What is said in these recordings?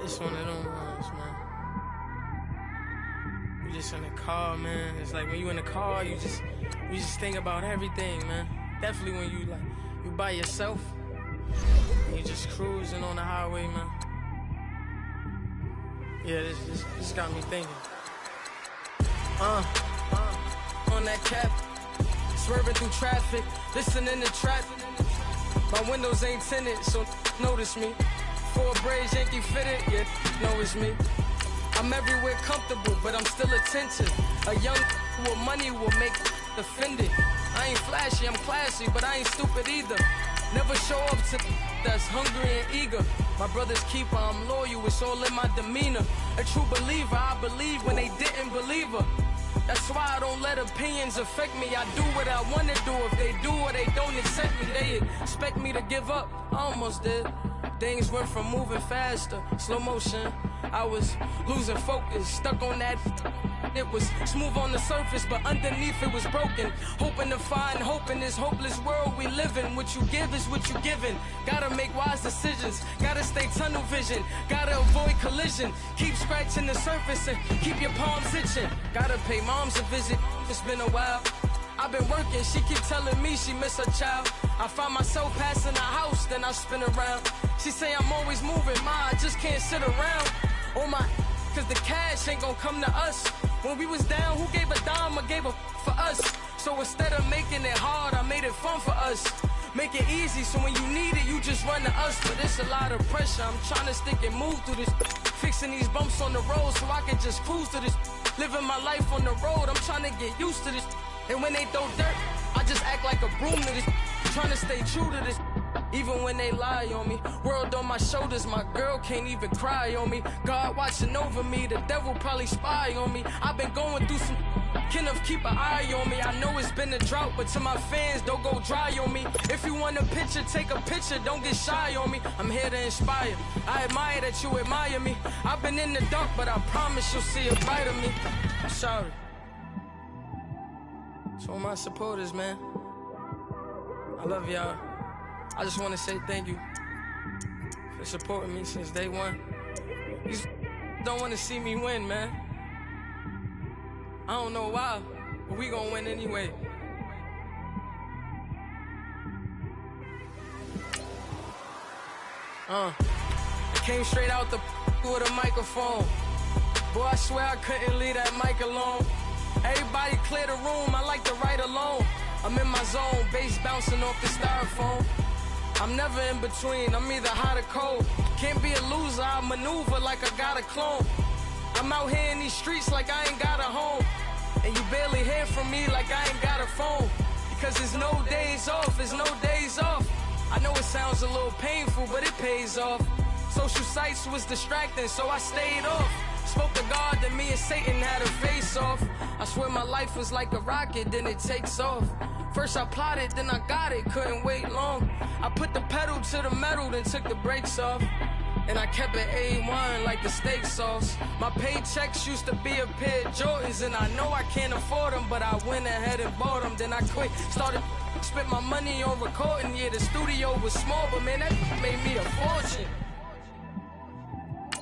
It's one of them ones, man. You just in the car, man. It's like when you in the car, you just think about everything, man. Definitely when you by yourself, and you just cruising on the highway, man. Yeah, this got me thinking. On that cap, swerving through traffic, listening to trap. My windows ain't tinted, so notice me. 4 braids, Yankee fitted, yeah, know it's me. I'm everywhere comfortable, but I'm still attentive. A young with money will make offended. I ain't flashy, I'm classy, but I ain't stupid either. Never show up to that's hungry and eager. My brother's keeper, I'm loyal, it's all in my demeanor. A true believer, I believe when they didn't believe her. That's why I don't let opinions affect me. I do what I wanna do. If they do or they don't accept me, they expect me to give up. I almost did. Things went from moving faster, slow motion. I was losing focus, stuck on that. It was smooth on the surface, but underneath it was broken. Hoping to find hope in this hopeless world we live in. What you give is what you given. Gotta make wise decisions, gotta stay tunnel vision, gotta avoid collision. Keep scratching the surface and keep your palms itching. Gotta pay moms a visit, it's been a while. I've been working, she keep telling me she miss her child. I find myself passing the house, then I spin around. She say I'm always moving, ma, I just can't sit around. Oh my, cause the cash ain't gon' come to us. When we was down, who gave a dime or gave a for us? So instead of making it hard, I made it fun for us. Make it easy, so when you need it, you just run to us. But it's a lot of pressure, I'm trying to stick and move through this. Fixing these bumps on the road so I can just cruise to this. Living my life on the road, I'm trying to get used to this. And when they throw dirt, I just act like a broom to this. Trying to stay true to this. Even when they lie on me, world on my shoulders, my girl can't even cry on me. God watching over me, the devil probably spy on me. I've been going through some, Kenneth keep an eye on me. I know it's been a drought, but to my fans, don't go dry on me. If you want a picture, take a picture, don't get shy on me. I'm here to inspire, I admire that you admire me. I've been in the dark, but I promise you'll see a bright of me. I'm sorry. To all my supporters, man, I love y'all. I just want to say thank you for supporting me since day one. You don't want to see me win, man. I don't know why, but we gonna win anyway. I came straight out the with a microphone. Boy, I swear I couldn't leave that mic alone. Everybody clear the room, I like to write alone. I'm in my zone, bass bouncing off the styrofoam. I'm never in between, I'm either hot or cold. Can't be a loser, I maneuver like I got a clone. I'm out here in these streets like I ain't got a home. And you barely hear from me like I ain't got a phone. Because there's no days off, there's no days off. I know it sounds a little painful, but it pays off. Social sites was distracting, so I stayed off. Spoke to God, then me and Satan had a face off. I swear my life was like a rocket, then it takes off. First I plotted, then I got it, couldn't wait long. I put the pedal to the metal, then took the brakes off. And I kept it A1 like the steak sauce. My paychecks used to be a pair of Jordans, and I know I can't afford them, but I went ahead and bought them. Then I quit, started, spent my money on recording. Yeah, the studio was small, but man, that made me a fortune.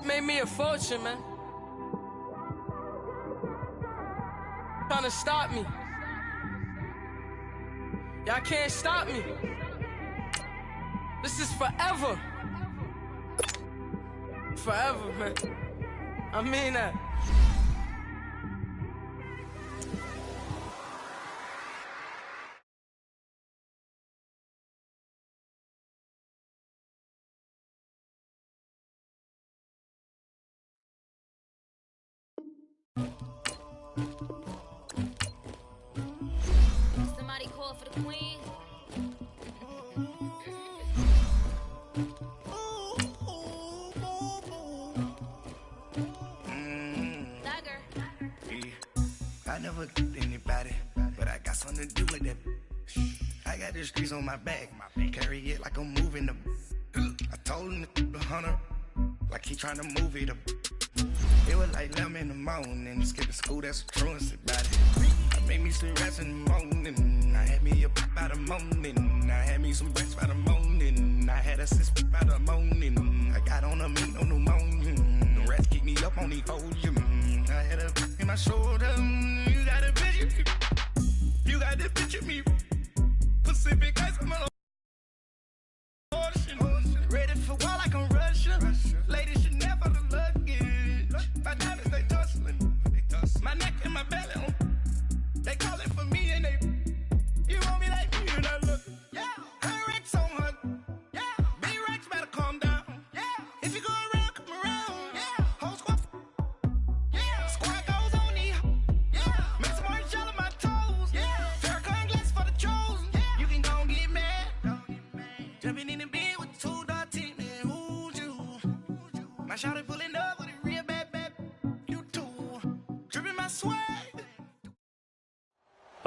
Made me a fortune, man. Trying to stop me. Y'all can't stop me. This is forever. Forever, man. I mean that. Somebody call for the queen. I never did anybody, but I got something to do with that. I got the streets on my back, carry it like I'm moving the. I told him to 100, like he trying to move it up. It was like 11 in the morning, skipping school, that's a truancy about it. I made me some rest in the morning, I had me a by the morning, I had me some breakfast by the morning, I had a six by the morning, I got on a meat on the morning. rats keep me up on these hoes. I had a in my shoulder. You got a picture. You got to picture me. Pacific ice, I'm on ocean. Ready for war like I'm Russia. Ladies should never the luggage. My diamonds, they tussling. My neck and my belly. They call it for me and they. You want me like me and I look. Yeah. Her Rex on her. Yeah. B-Rex better calm down. Yeah. If you go around, come around. Yeah. Whole squad. Yeah. Squad goes on me. Yeah. Make some orange gel on my toes. Yeah. Farrakhan glass for the chosen. Yeah. You can go and get mad. Jumping in the bed with 2 dark teeth, man. Who's you? My shawty pulling up with a real bad. You too. Dripping my swag.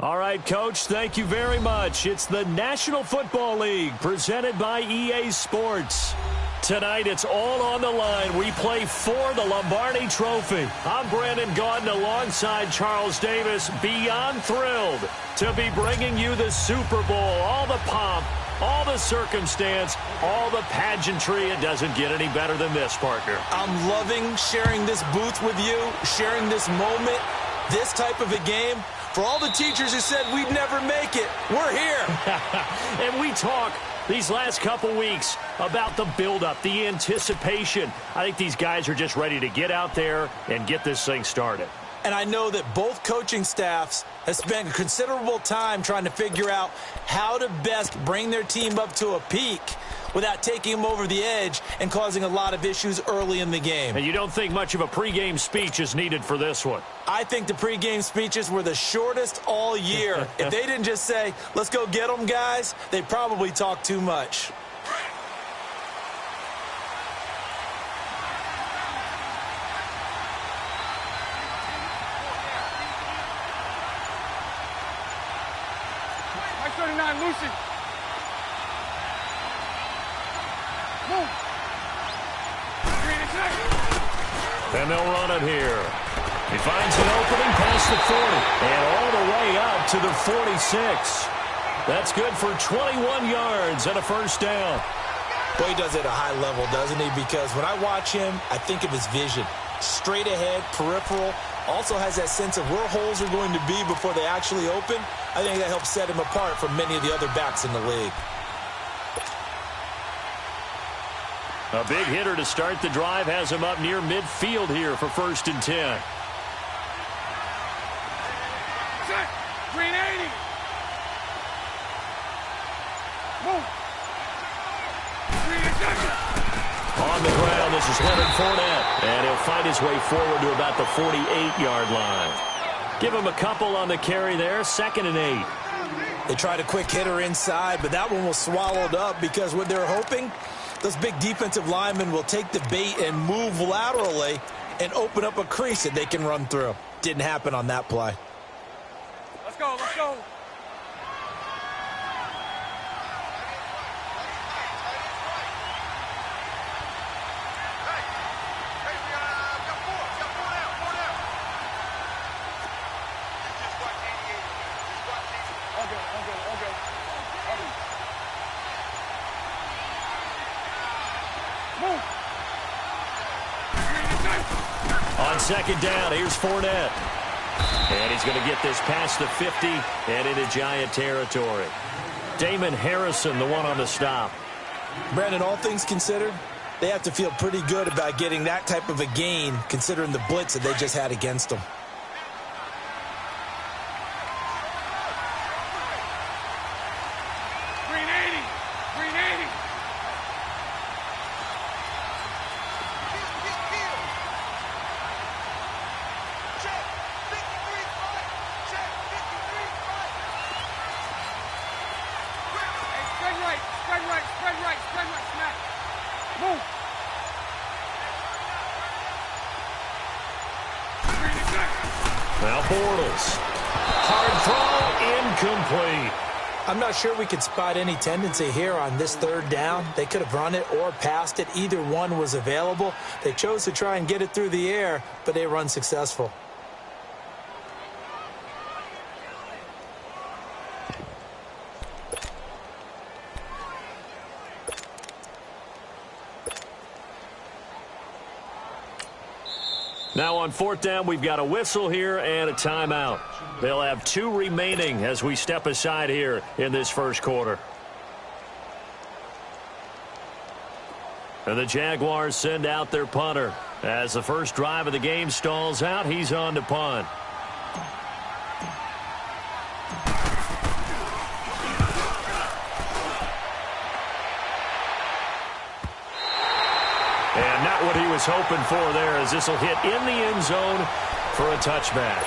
All right, Coach, thank you very much. It's the National Football League presented by EA Sports. Tonight, it's all on the line. We play for the Lombardi Trophy. I'm Brandon Gaudin alongside Charles Davis. Beyond thrilled to be bringing you the Super Bowl. All the pomp, all the circumstance, all the pageantry. It doesn't get any better than this, partner. I'm loving sharing this booth with you, sharing this moment, this type of a game. For all the teachers who said we'd never make it, we're here. And we talk these last couple weeks about the buildup, the anticipation. I think these guys are just ready to get out there and get this thing started. And I know that both coaching staffs have spent considerable time trying to figure out how to best bring their team up to a peak without taking them over the edge and causing a lot of issues early in the game. And you don't think much of a pregame speech is needed for this one? I think the pregame speeches were the shortest all year. If they didn't just say, let's go get them, guys, they probably talked too much. Lucy. Move. And they'll run it here. He finds an opening past the 40 and all the way up to the 46. That's good for 21 yards and a first down. Boy, he does it at a high level, doesn't he? Because when I watch him, I think of his vision. Straight ahead, peripheral. Also has that sense of where holes are going to be before they actually open. I think that helps set him apart from many of the other backs in the league. A big hitter to start the drive has him up near midfield here for 1st and 10. Green 80. Move. On the ground, this is Leonard Fournette, and he'll find his way forward to about the 48-yard line. Give him a couple on the carry there, 2nd and 8. They tried a quick hitter inside, but that one was swallowed up because what they're hoping, those big defensive linemen will take the bait and move laterally and open up a crease that they can run through. Didn't happen on that play. Let's go, let's go. On 2nd down, here's Fournette. And he's going to get this past the 50 and into Giant territory. Damon Harrison, the one on the stop. Brandon, all things considered, they have to feel pretty good about getting that type of a gain, considering the blitz that they just had against them. Green 80. Green 80. Spread right, snap. Move. Now Bortles. Hard throw, incomplete. I'm not sure we could spot any tendency here on this 3rd down. They could have run it or passed it. Either one was available. They chose to try and get it through the air, but they were unsuccessful. Now on fourth down, we've got a whistle here and a timeout. They'll have 2 remaining as we step aside here in this first quarter. And the Jaguars send out their punter. As the first drive of the game stalls out, he's on to punt. And not what he was hoping for there, as this will hit in the end zone for a touchback.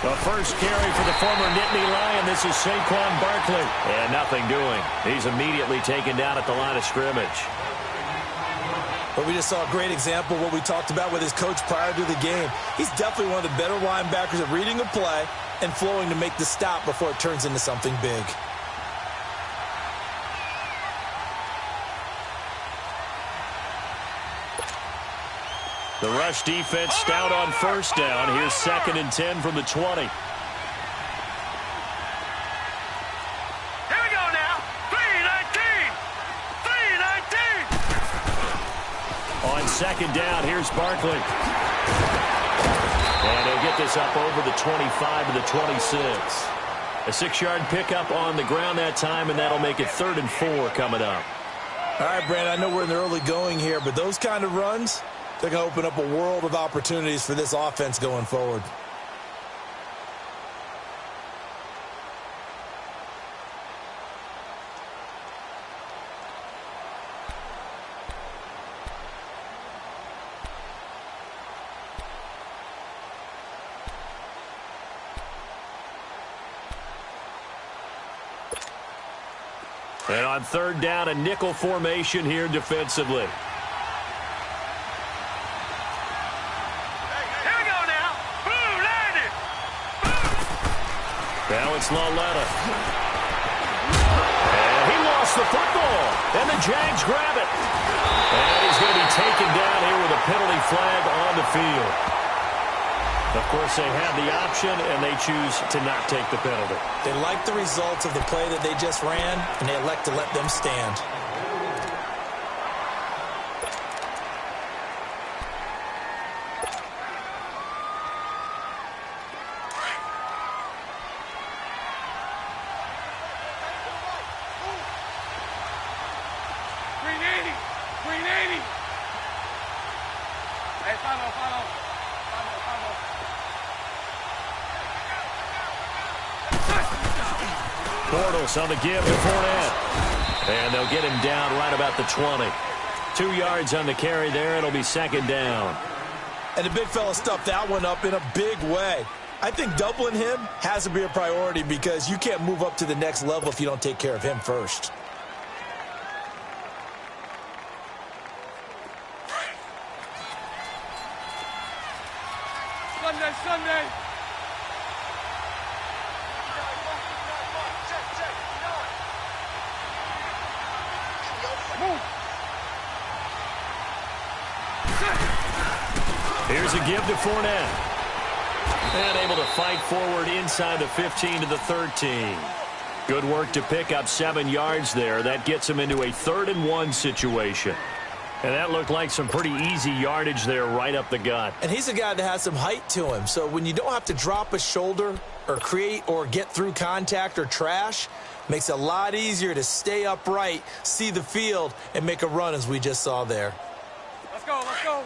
The first carry for the former Nittany Lion. This is Saquon Barkley. And nothing doing. He's immediately taken down at the line of scrimmage. But we just saw a great example of what we talked about with his coach prior to the game. He's definitely one of the better linebackers at reading a play and flowing to make the stop before it turns into something big. The rush defense stout on first down. Here's 2nd and 10 from the 20. Here we go now. 3-19. 3-19. On 2nd down, here's Barkley. And he'll get this up over the 25 to the 26. A 6-yard pickup on the ground that time, and that'll make it 3rd and 4 coming up. All right, Brandon, I know we're in the early going here, but those kind of runs, they're going to open up a world of opportunities for this offense going forward. And on 3rd down, a nickel formation here defensively. Now it's Laletta. And he lost the football. And the Jags grab it. And he's going to be taken down here with a penalty flag on the field. Of course, they have the option, and they choose to not take the penalty. They like the results of the play that they just ran, and they elect to let them stand. Bortles on the give to Fournette. And they'll get him down right about the 20. 2 yards on the carry there. It'll be 2nd down. And the big fella stuffed that one up in a big way. I think doubling him has to be a priority because you can't move up to the next level if you don't take care of him first. Sunday. Here's a give to Fournette. And able to fight forward inside the 15 to the 13. Good work to pick up 7 yards there. That gets him into a 3rd and 1 situation. And that looked like some pretty easy yardage there right up the gut. And he's a guy that has some height to him. So when you don't have to drop a shoulder or create or get through contact or trash, makes it a lot easier to stay upright, see the field, and make a run as we just saw there. Let's go, let's go.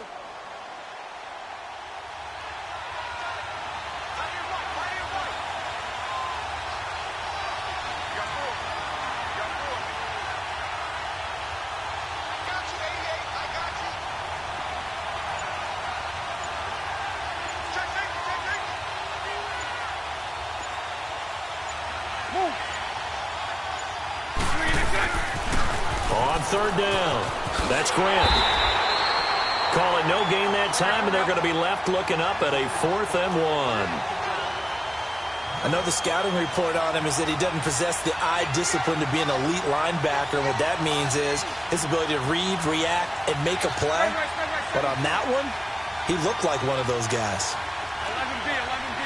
On 3rd down, that's Grant. Call it no gain that time, and they're going to be left looking up at a 4th and 1. I know the scouting report on him is that he doesn't possess the eye discipline to be an elite linebacker. What that means is his ability to read, react, and make a play. But on that one, he looked like one of those guys. 11B, 11B.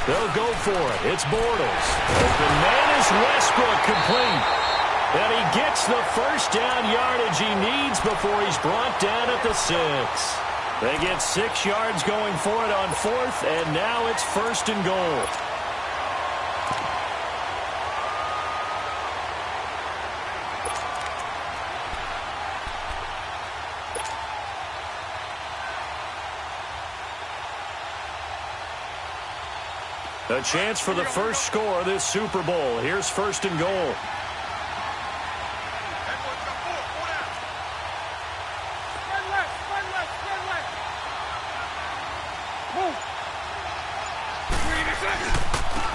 They'll go for it. It's Bortles. Open man is Westbrook, complete. And he gets the first down yardage he needs before he's brought down at the 6. They get 6 yards going for it on 4th, and now it's 1st and goal. A chance for the first score of this Super Bowl. Here's 1st and goal.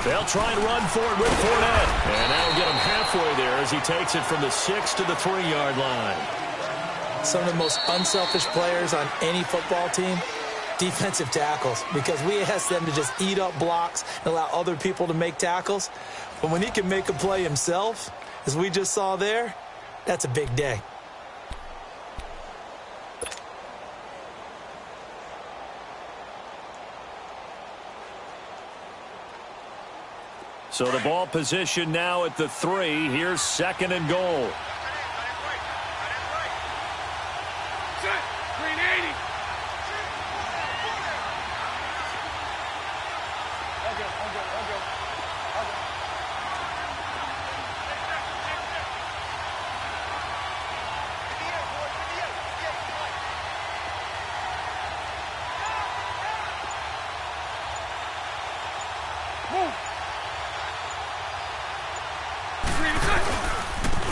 They'll try and run for it with Fournette. And that'll get him halfway there as he takes it from the 6 to the 3-yard line. Some of the most unselfish players on any football team, defensive tackles, because we ask them to just eat up blocks and allow other people to make tackles. But when he can make a play himself, as we just saw there, that's a big day. So the ball position now at the 3. Here's 2nd and goal. Green 80.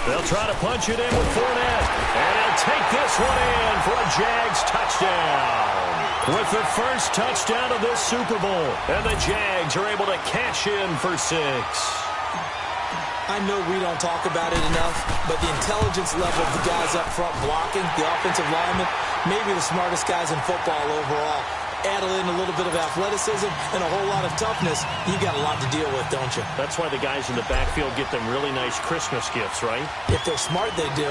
They'll try to punch it in with Fournette. And he'll take this one in for a Jags touchdown. With the first touchdown of this Super Bowl. And the Jags are able to cash in for 6. I know we don't talk about it enough, but the intelligence level of the guys up front blocking, the offensive linemen, maybe the smartest guys in football overall. Add in a little bit of athleticism and a whole lot of toughness, you got a lot to deal with, don't you? That's why the guys in the backfield get them really nice Christmas gifts, right? If they're smart, they do.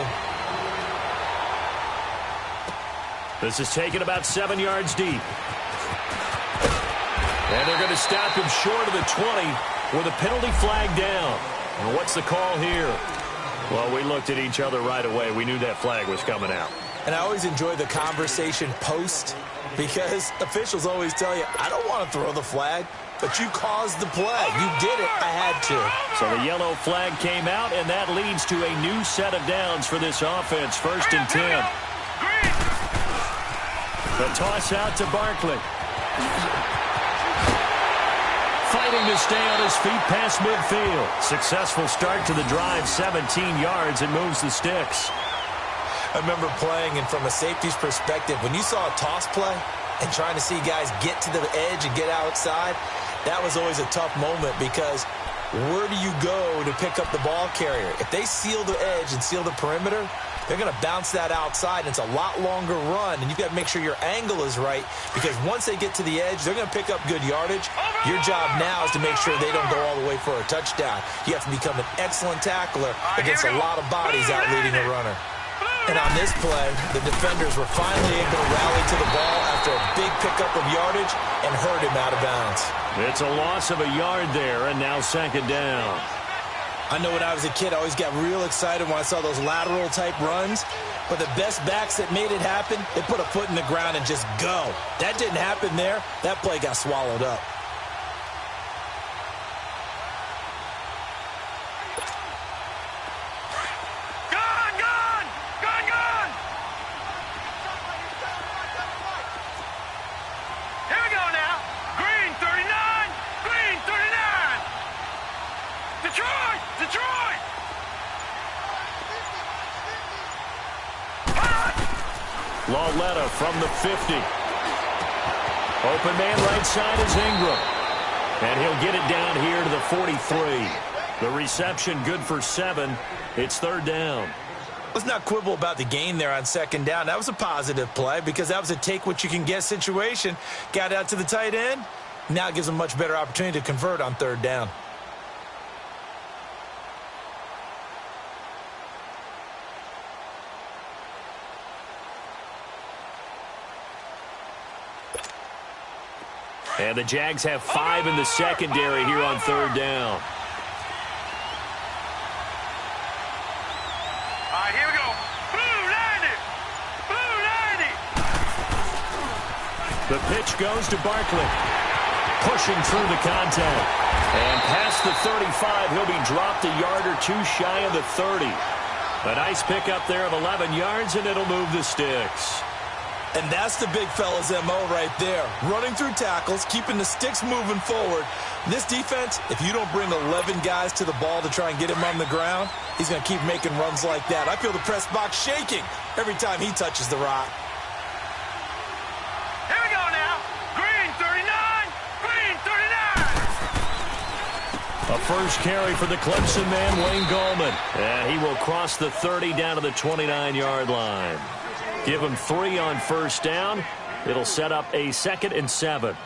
This is taken about 7 yards deep. And they're going to stop him short of the 20 with a penalty flag down. And what's the call here? Well, we looked at each other right away. We knew that flag was coming out. And I always enjoy the conversation post, because officials always tell you, I don't want to throw the flag, but you caused the play. You did it. I had to. So the yellow flag came out, and that leads to a new set of downs for this offense. 1st and 10. The toss out to Barkley. Fighting to stay on his feet past midfield. Successful start to the drive, 17 yards, and moves the sticks. I remember playing, and from a safety's perspective, when you saw a toss play and trying to see guys get to the edge and get outside, that was always a tough moment, because where do you go to pick up the ball carrier? If they seal the edge and seal the perimeter, they're going to bounce that outside, and it's a lot longer run, and you've got to make sure your angle is right, because once they get to the edge, they're going to pick up good yardage. Your job now is to make sure they don't go all the way for a touchdown. You have to become an excellent tackler against a lot of bodies out leading a runner. And on this play, the defenders were finally able to rally to the ball after a big pickup of yardage and hurt him out of bounds. It's a loss of a yard there, and now 2nd down. I know when I was a kid, I always got real excited when I saw those lateral-type runs. But the best backs that made it happen, they put a foot in the ground and just go. That didn't happen there. That play got swallowed up. Lauletta from the 50. Open man right side is Ingram. And he'll get it down here to the 43. The reception good for 7. It's third down. Let's not quibble about the gain there on second down. That was a positive play because that was a take-what-you-can-get situation. Got out to the tight end. Now it gives them a much better opportunity to convert on third down. And the Jags have 5 in the secondary here on third down. All right, here we go. Blue 90. Blue 90. The pitch goes to Barkley. Pushing through the contact. And past the 35, he'll be dropped a yard or two shy of the 30. A nice pickup there of 11 yards, and it'll move the sticks. And that's the big fella's MO right there. Running through tackles, keeping the sticks moving forward. This defense, if you don't bring 11 guys to the ball to try and get him on the ground, he's going to keep making runs like that. I feel the press box shaking every time he touches the rock. Here we go now. Green 39. Green 39. A first carry for the Clemson man, Wayne Gallman. And he will cross the 30 down to the 29-yard line. Give him 3 on first down. It'll set up a 2nd and 7.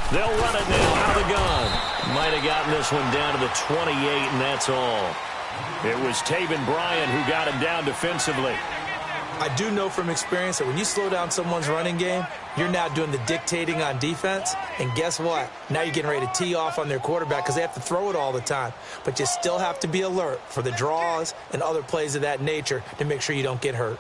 They'll run it now out of the gun. Might have gotten this one down to the 28, and that's all. It was Taven Bryan who got him down defensively. I do know from experience that when you slow down someone's running game, you're now doing the dictating on defense. And guess what? Now you're getting ready to tee off on their quarterback because they have to throw it all the time. But you still have to be alert for the draws and other plays of that nature to make sure you don't get hurt.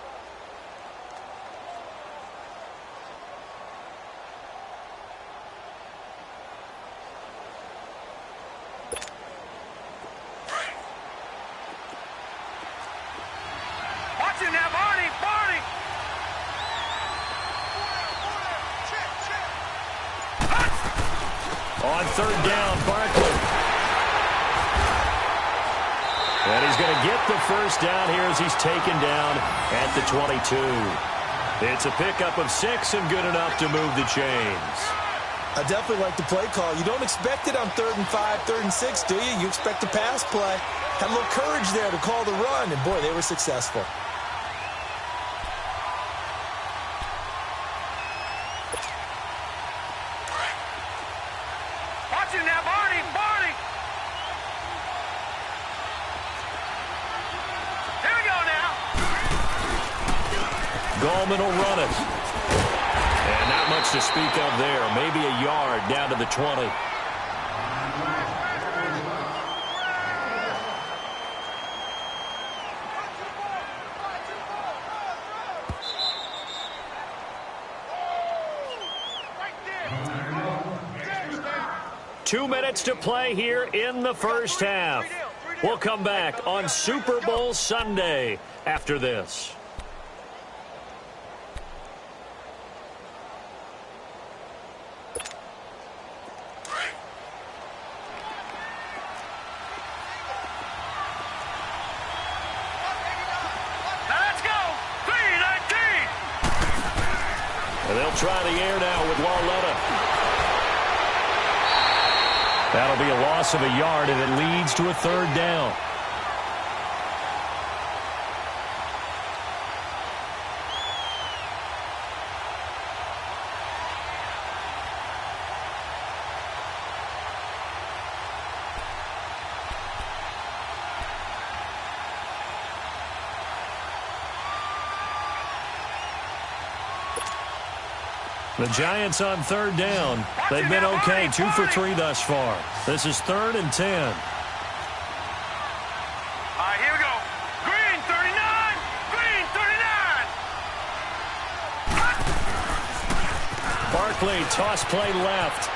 On third down, Barkley. And he's going to get the first down here as he's taken down at the 22. It's a pickup of 6 and good enough to move the chains. I definitely like the play call. You don't expect it on 3rd and 5, 3rd and 6, do you? You expect a pass play. Had a little courage there to call the run, and boy, they were successful. Gallman will run it. And not much to speak of there. Maybe a yard down to the 20. Two minutes to play here in the first half. We'll come back on Super Bowl Sunday after this. They'll try the air now with Lauletta. That'll be a loss of a yard, and it leads to a third down. The Giants on third down. They've been okay, 2 for 3 thus far. This is 3rd and 10. All right, here we go. Green 39. Green 39. Barkley, toss play left.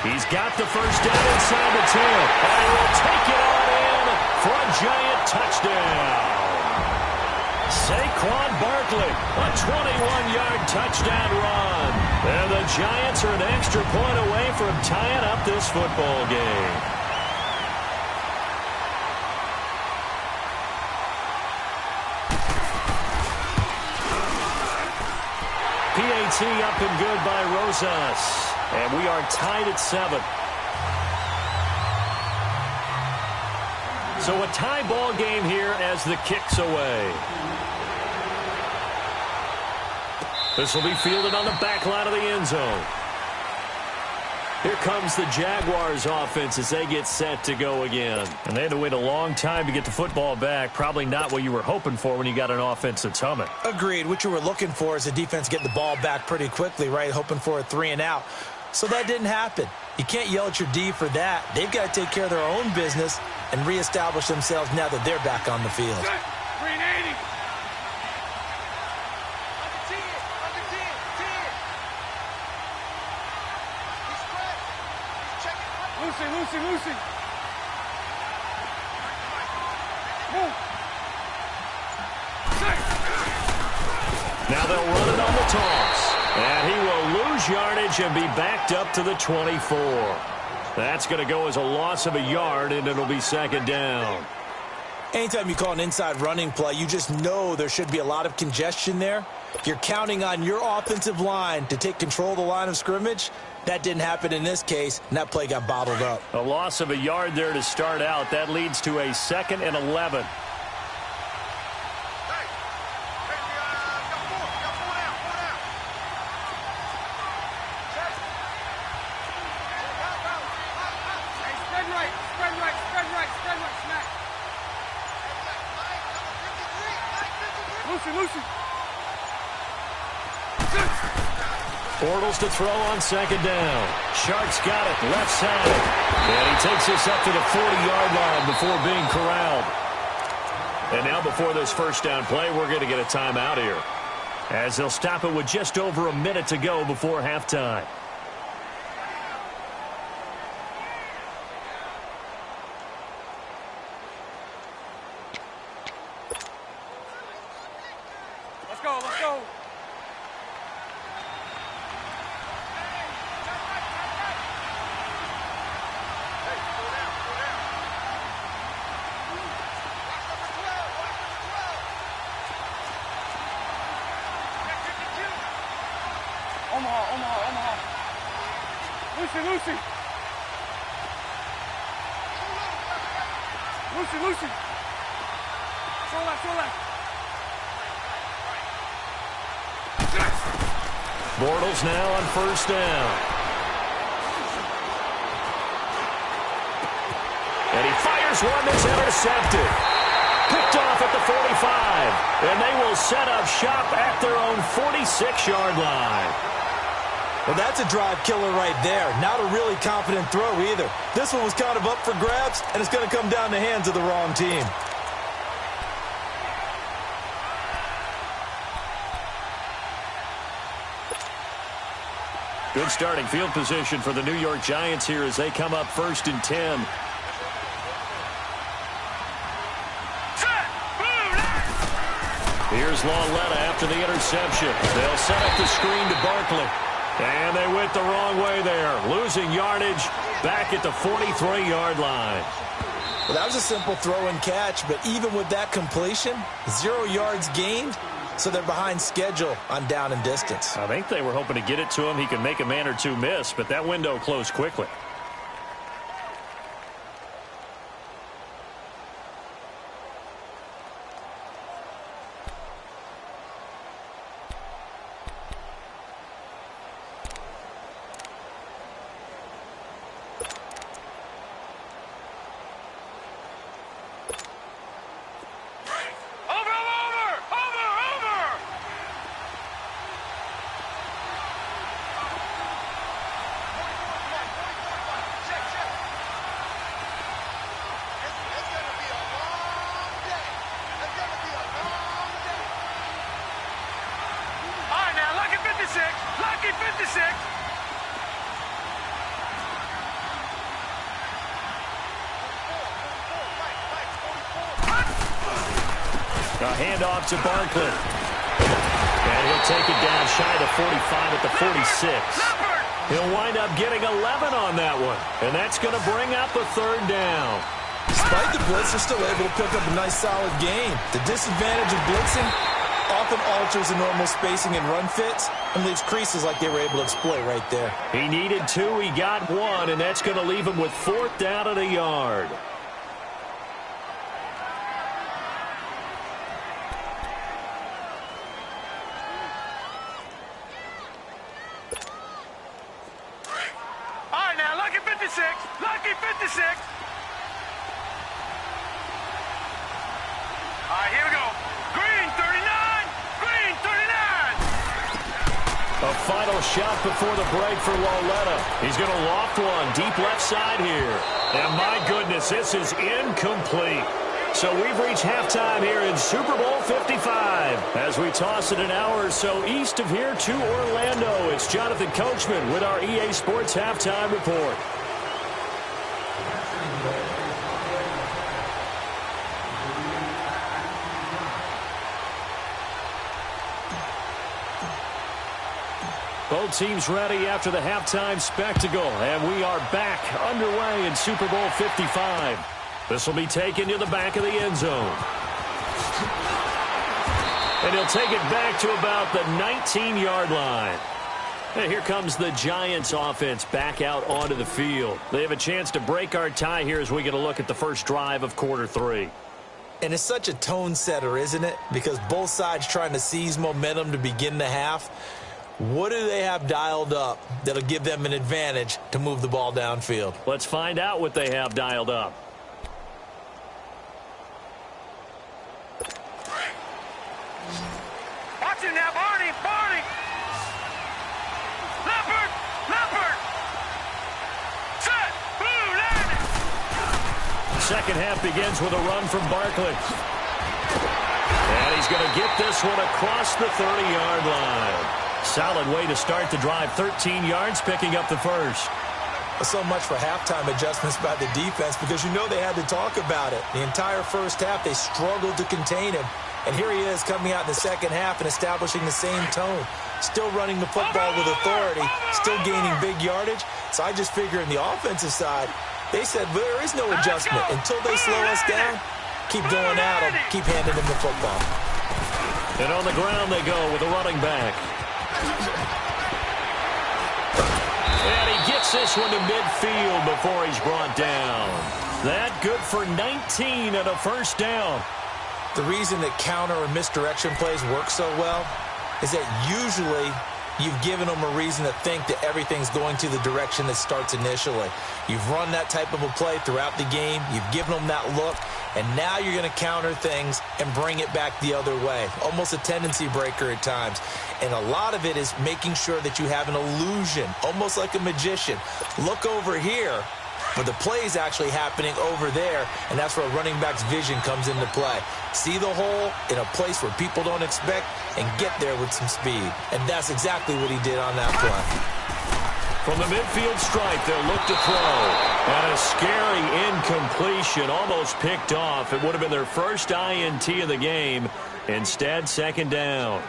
He's got the first down inside the 10. And he will take it on in for a giant touchdown. Saquon Barkley, a 21-yard touchdown run. And the Giants are an extra point away from tying up this football game. PAT up and good by Rosas. And we are tied at 7. So a tie ball game here as the kick's away. This will be fielded on the back line of the end zone. Here comes the Jaguars offense as they get set to go again. And they had to wait a long time to get the football back. Probably not what you were hoping for when you got an offense that's humming. Agreed. What you were looking for is the defense getting the ball back pretty quickly, right? Hoping for a 3-and-out. So that didn't happen. You can't yell at your D for that. They've got to take care of their own business and reestablish themselves now that they're back on the field. 380. Lucy. Move. Now they'll run it on the toss. And he will lose yardage and be backed up to the 24. That's going to go as a loss of a yard, and it'll be second down. Anytime you call an inside running play, you just know there should be a lot of congestion there. You're counting on your offensive line to take control of the line of scrimmage. That didn't happen in this case, and that play got bottled up. A loss of a yard there to start out. That leads to a 2nd and 11. Lucy. Bortles to throw on second down. Sharks got it, left side. And he takes this up to the 40-yard line before being corralled. And now before this first down play, we're going to get a timeout here, as they'll stop it with just over a minute to go before halftime. Let's go. Omaha. Lucy. Show left. Bortles now on first down. And he fires one that's intercepted. Picked off at the 45. And they will set up shop at their own 46-yard line. Well, that's a drive killer right there. Not a really confident throw either. This one was kind of up for grabs, and it's going to come down the hands of the wrong team. Good starting field position for the New York Giants here as they come up 1st and 10. Here's Lauletta after the interception. They'll set up the screen to Barkley. And they went the wrong way there. Losing yardage back at the 43-yard line. Well, that was a simple throw and catch, but even with that completion, 0 yards gained, so they're behind schedule on down and distance. I think they were hoping to get it to him. He could make a man or two miss, but that window closed quickly. A handoff to Barkley. And he'll take it down shy of the 45 at the 46. He'll wind up getting 11 on that one. And that's going to bring up a third down. Despite the blitz, they're still able to pick up a nice, solid gain. The disadvantage of blitzing often alters the normal spacing and run fits and leaves creases like they were able to exploit right there. He needed 2, he got 1, and that's going to leave him with 4th down at a yard. Lucky 56. All right, here we go. Green 39. Green 39. A final shot before the break for Lauletta. He's going to loft one deep left side here. And my goodness, this is incomplete. So we've reached halftime here in Super Bowl 55. As we toss it an hour or so east of here to Orlando, it's Jonathan Coachman with our EA Sports Halftime Report. Both teams ready after the halftime spectacle, and we are back underway in Super Bowl 55. This will be taken to the back of the end zone. And he'll take it back to about the 19-yard line. And here comes the Giants offense back out onto the field. They have a chance to break our tie here as we get a look at the first drive of quarter 3. And it's such a tone setter, isn't it? Because both sides trying to seize momentum to begin the half. What do they have dialed up that'll give them an advantage to move the ball downfield? Let's find out what they have dialed up. Watch him now, Barney. Leopard. Set. Blue, landing. Second half begins with a run from Barkley. And he's going to get this one across the 30-yard line. Solid way to start the drive. 13 yards, picking up the first. So much for halftime adjustments by the defense, because you know they had to talk about it. The entire first half, they struggled to contain him. And here he is coming out in the second half and establishing the same tone. Still running the football with authority, still gaining big yardage. So I just figure in the offensive side, they said there is no adjustment. Until they slow us down, keep going at them, keep handing them the football. And on the ground they go with a running back. And he gets this one to midfield before he's brought down. That good for 19 and a first down. The reason that counter or misdirection plays work so well is that usually you've given them a reason to think that everything's going to the direction that starts initially. You've run that type of a play throughout the game. You've given them that look. And now you're going to counter things and bring it back the other way. Almost a tendency breaker at times. And a lot of it is making sure that you have an illusion, almost like a magician. Look over here, but the play is actually happening over there, and that's where a running back's vision comes into play. See the hole in a place where people don't expect and get there with some speed. And that's exactly what he did on that play. From the midfield stripe, they'll look to throw. And a scary incompletion, almost picked off. It would have been their first INT of the game. Instead, second down.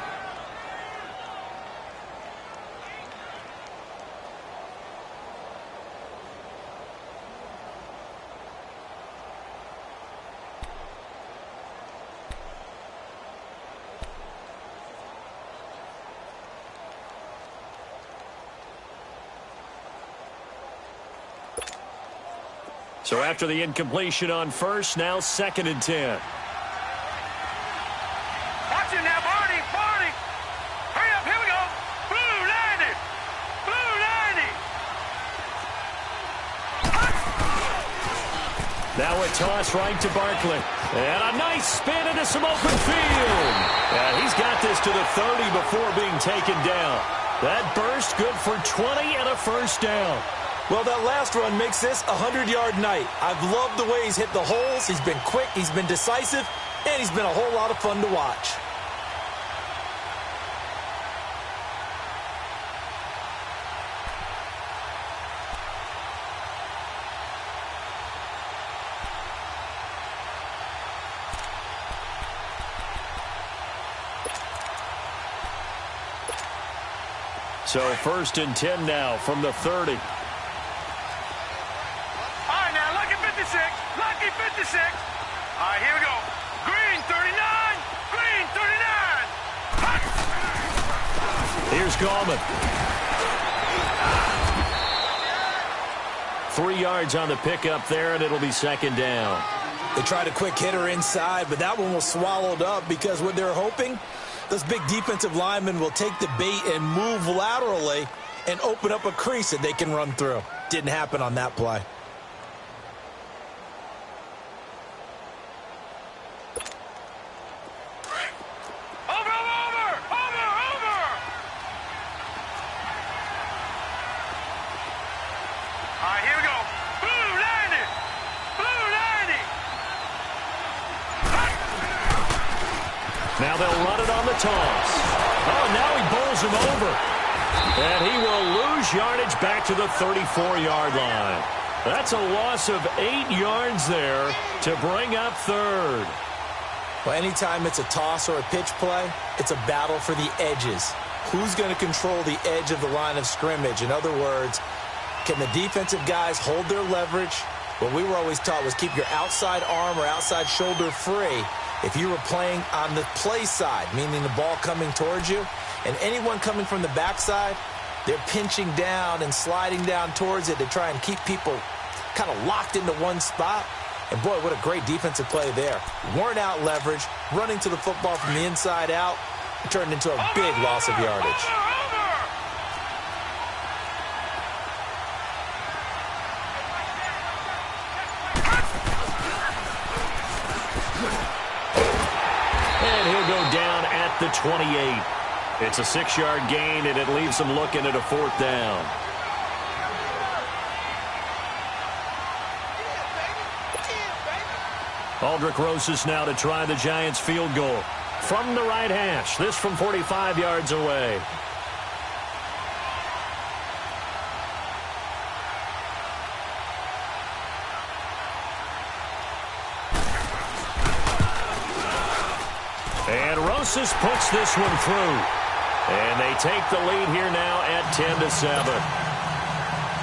So after the incompletion on first, now 2nd and 10. Watch him now, Barney. Hurry up, here we go. Blue, landing. Now a toss right to Barkley. And a nice spin into some open field. And he's got this to the 30 before being taken down. That burst good for 20 and a first down. Well, that last run makes this a 100-yard night. I've loved the way he's hit the holes. He's been quick, he's been decisive, and he's been a whole lot of fun to watch. So 1st and 10 now from the 30. All right, now, lucky 56. Lucky 56. All right, here we go. Green 39. Green 39. Hot. Here's Gallman. 3 yards on the pickup there, and it'll be 2nd down. They tried a quick hitter inside, but that one was swallowed up because what they're hoping, those big defensive linemen will take the bait and move laterally and open up a crease that they can run through. Didn't happen on that play. Now they'll run it on the toss. Oh, now he bowls him over. And he will lose yardage back to the 34-yard line. That's a loss of 8 yards there to bring up 3rd. Well, anytime it's a toss or a pitch play, it's a battle for the edges. Who's going to control the edge of the line of scrimmage? In other words, can the defensive guys hold their leverage? What we were always taught was keep your outside arm or outside shoulder free if you were playing on the play side, meaning the ball coming towards you. And anyone coming from the backside, they're pinching down and sliding down towards it to try and keep people kind of locked into one spot. And, boy, what a great defensive play there. Worn out leverage, running to the football from the inside out, turned into a big loss of yardage. And he'll go down at the 28. It's a 6-yard gain, and it leaves them looking at a 4th down. Aldrich Rosas now to try the Giants field goal from the right hash. This from 45 yards away. And Rosas puts this one through. And they take the lead here now at 10-7.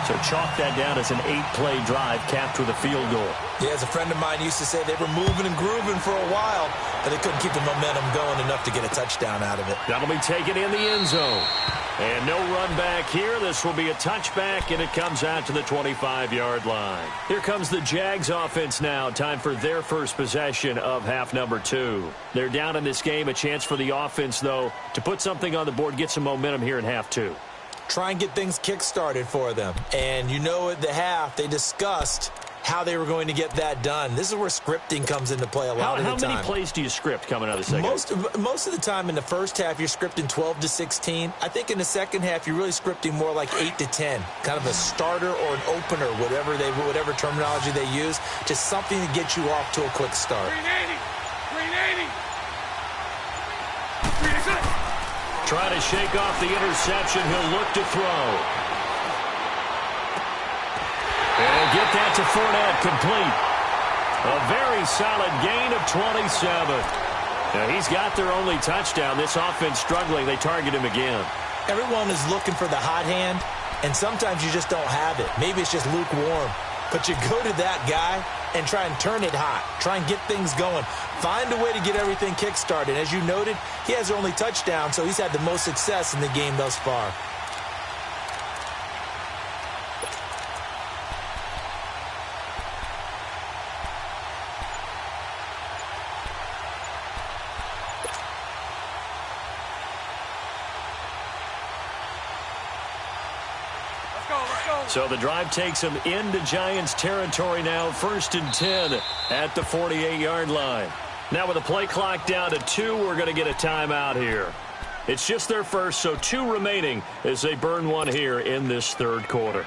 So chalk that down as an 8-play drive capped with a field goal. Yeah, as a friend of mine used to say, they were moving and grooving for a while, but they couldn't keep the momentum going enough to get a touchdown out of it. That'll be taken in the end zone. And no run back here. This will be a touchback, and it comes out to the 25-yard line. Here comes the Jags offense now. Time for their first possession of half number 2. They're down in this game. A chance for the offense, though, to put something on the board, get some momentum here in half 2. Try and get things kick-started for them. And you know at the half, they discussed how they were going to get that done. This is where scripting comes into play a lot of the time. How many plays do you script coming out of the second? Most of the time in the first half, you're scripting 12 to 16. I think in the second half, you're really scripting more like 8 to 10. Kind of a starter or an opener, whatever terminology they use. Just something to get you off to a quick start. 380. 380. Trying to shake off the interception. He'll look to throw. And get that to Fournette, complete. A very solid gain of 27. Now he's got their only touchdown. This offense struggling. They target him again. Everyone is looking for the hot hand, and sometimes you just don't have it. Maybe it's just lukewarm. But you go to that guy and try and turn it hot. Try and get things going. Find a way to get everything kick-started. As you noted, he has their only touchdown, so he's had the most success in the game thus far. So the drive takes them into Giants territory now, 1st and 10 at the 48-yard line. Now with the play clock down to 2, we're going to get a timeout here. It's just their first, so 2 remaining as they burn one here in this 3rd quarter.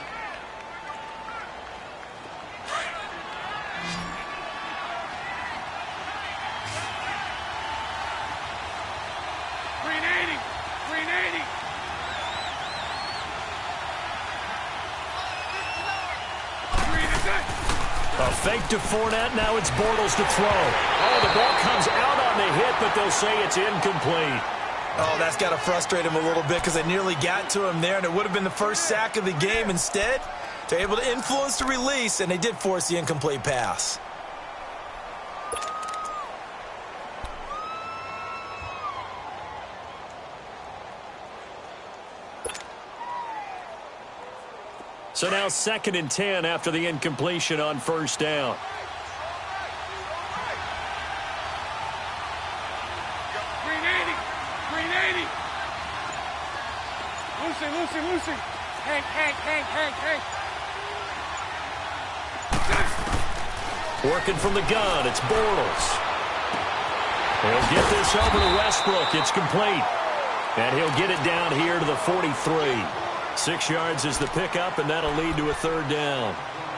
A fake to Fournette. Now it's Bortles to throw. Oh, the ball comes out on the hit, but they'll say it's incomplete. Oh, that's got to frustrate him a little bit because they nearly got to him there, and it would have been the first sack of the game. Instead, they're able to influence the release, and they did force the incomplete pass. So now 2nd and 10 after the incompletion on first down. Lucy. Hank. Working from the gun, it's Bortles. He'll get this over to Westbrook. It's complete. And he'll get it down here to the 43. 6 yards is the pickup, and that'll lead to a 3rd down.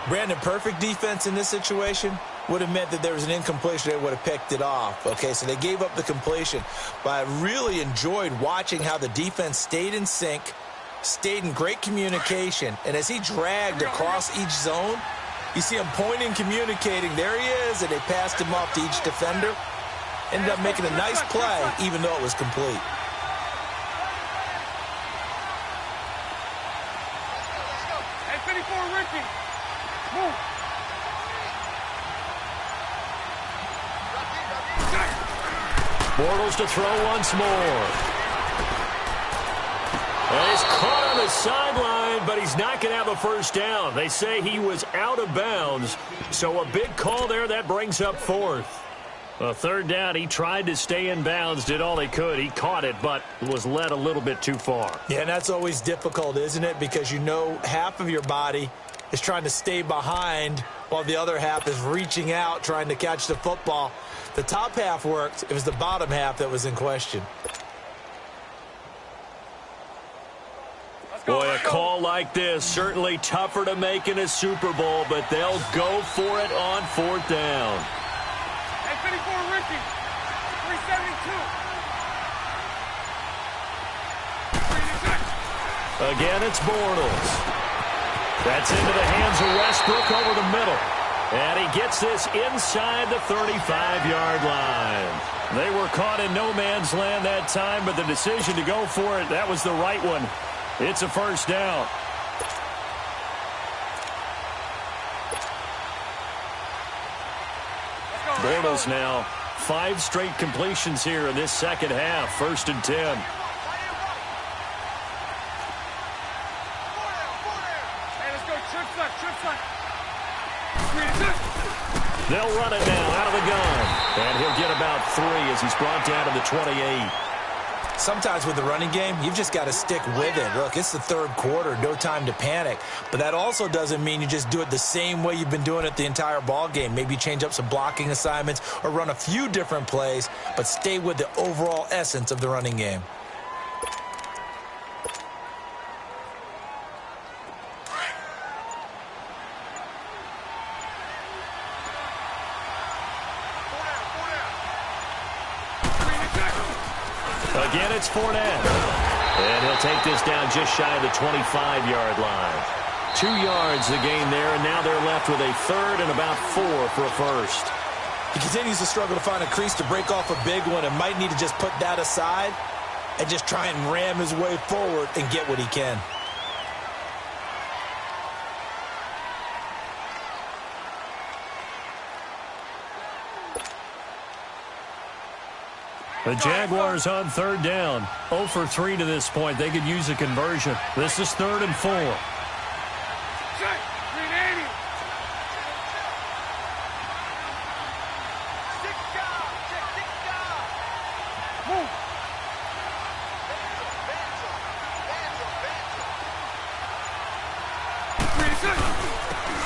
Brandon, perfect defense in this situation would have meant that there was an incompletion. They would have picked it off. Okay, so they gave up the completion. But I really enjoyed watching how the defense stayed in sync, stayed in great communication, and as he dragged across each zone, you see him pointing, communicating. There he is, and they passed him off to each defender. Ended up making a nice play, even though it was complete. Bortles to throw once more. And he's caught on the sideline, but he's not going to have a first down. They say he was out of bounds, so a big call there. That brings up 4th. A 3rd down, he tried to stay in bounds, did all he could. He caught it, but was led a little bit too far. Yeah, and that's always difficult, isn't it? Because you know half of your body is trying to stay behind while the other half is reaching out, trying to catch the football. The top half worked. It was the bottom half that was in question. Boy, a call like this, certainly tougher to make in a Super Bowl, but they'll go for it on 4th down. Hey, 54, Ricky. 372. Again, it's Bortles. That's into the hands of Westbrook over the middle. And he gets this inside the 35-yard line. They were caught in no man's land that time, but the decision to go for it, that was the right one. It's a 1st down. Bortles now 5 straight completions here in this 2nd half. 1st and 10. They'll run it now out of the gun. And he'll get about 3 as he's brought down to the 28. Sometimes with the running game, you've just got to stick with it. Look, it's the 3rd quarter, no time to panic. But that also doesn't mean you just do it the same way you've been doing it the entire ball game. Maybe change up some blocking assignments or run a few different plays, but stay with the overall essence of the running game. Again, it's Fournette. And he'll take this down just shy of the 25-yard line. 2 yards the gain there, and now they're left with a 3rd and about 4 for a 1st. He continues to struggle to find a crease to break off a big one and might need to just put that aside and just try and ram his way forward and get what he can. The Jaguars on 3rd down. 0 for 3 to this point. They could use a conversion. This is 3rd and 4. Check. 380. Move.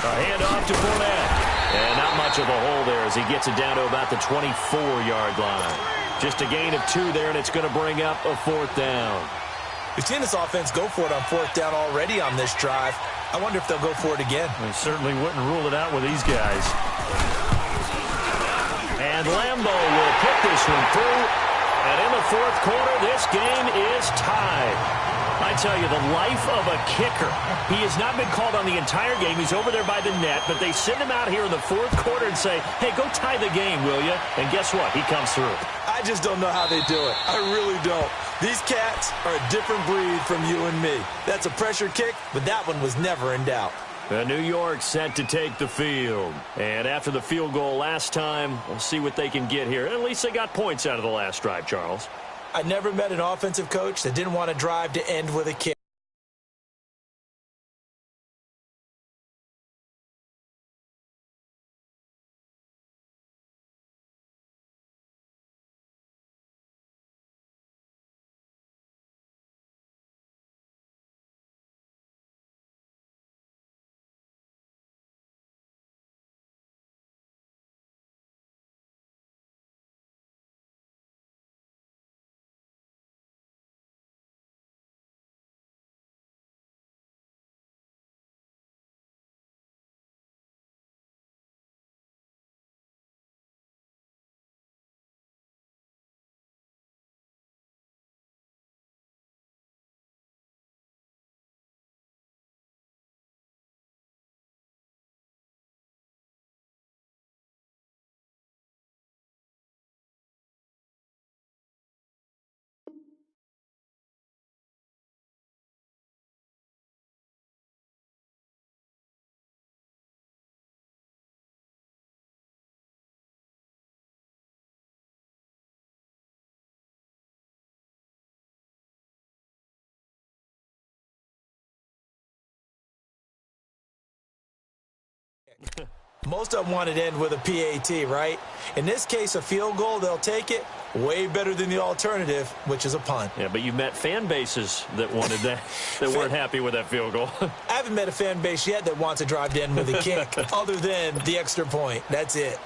A handoff to Fournette. And not much of a hole there as he gets it down to about the 24-yard line. Just a gain of 2 there, and it's going to bring up a 4th down. We've seen this offense go for it on 4th down already on this drive. I wonder if they'll go for it again. They certainly wouldn't rule it out with these guys. And Lambeau will pick this one through. And in the 4th quarter, this game is tied. I tell you, the life of a kicker. He has not been called on the entire game. He's over there by the net, but they send him out here in the 4th quarter and say, hey, go tie the game, will you? And guess what? He comes through. I I just don't know how they do it. I really don't. These cats are a different breed from you and me. That's a pressure kick, but that one was never in doubt. New York set to take the field. And after the field goal last time, we'll see what they can get here. At least they got points out of the last drive, Charles. I never met an offensive coach that didn't want to drive to end with a kick. Most of them want it end with a PAT, right? In this case, a field goal, they'll take it. Way better than the alternative, which is a punt. Yeah, but you've met fan bases that wanted that, that weren't happy with that field goal. I haven't met a fan base yet that wants to drive to end with a kick, other than the extra point. That's it.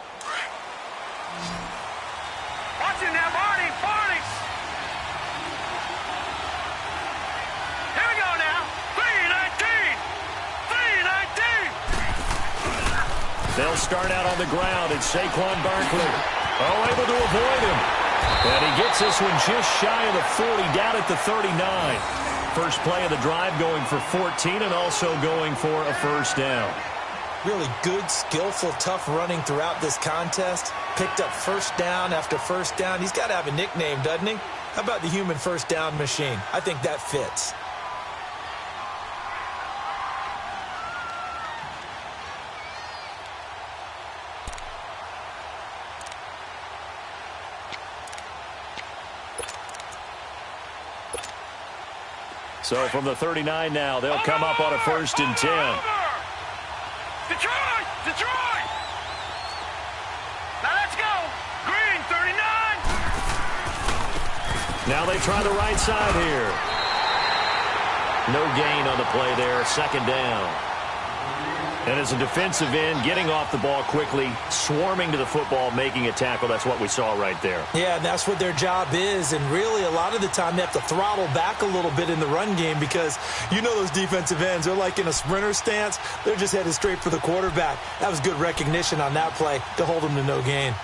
Watch it now, Barney. Here we go now. 3-19. They'll start out on the ground. It's Saquon Barkley. Able to avoid him. And he gets this one just shy of the 40, down at the 39. First play of the drive going for 14 and also going for a first down. Really good, skillful, tough running throughout this contest. Picked up first down after first down. He's got to have a nickname, doesn't he? How about the human first down machine? I think that fits. So from the 39 now, they'll come up on a 1st and 10. Detroit! Now let's go. Green, 39. Now they try the right side here. No gain on the play there, 2nd down. And as a defensive end, getting off the ball quickly, swarming to the football, making a tackle. That's what we saw right there. Yeah, and that's what their job is. And really, a lot of the time, they have to throttle back a little bit in the run game because you know those defensive ends, they're like in a sprinter stance. They're just headed straight for the quarterback. That was good recognition on that play to hold them to no gain.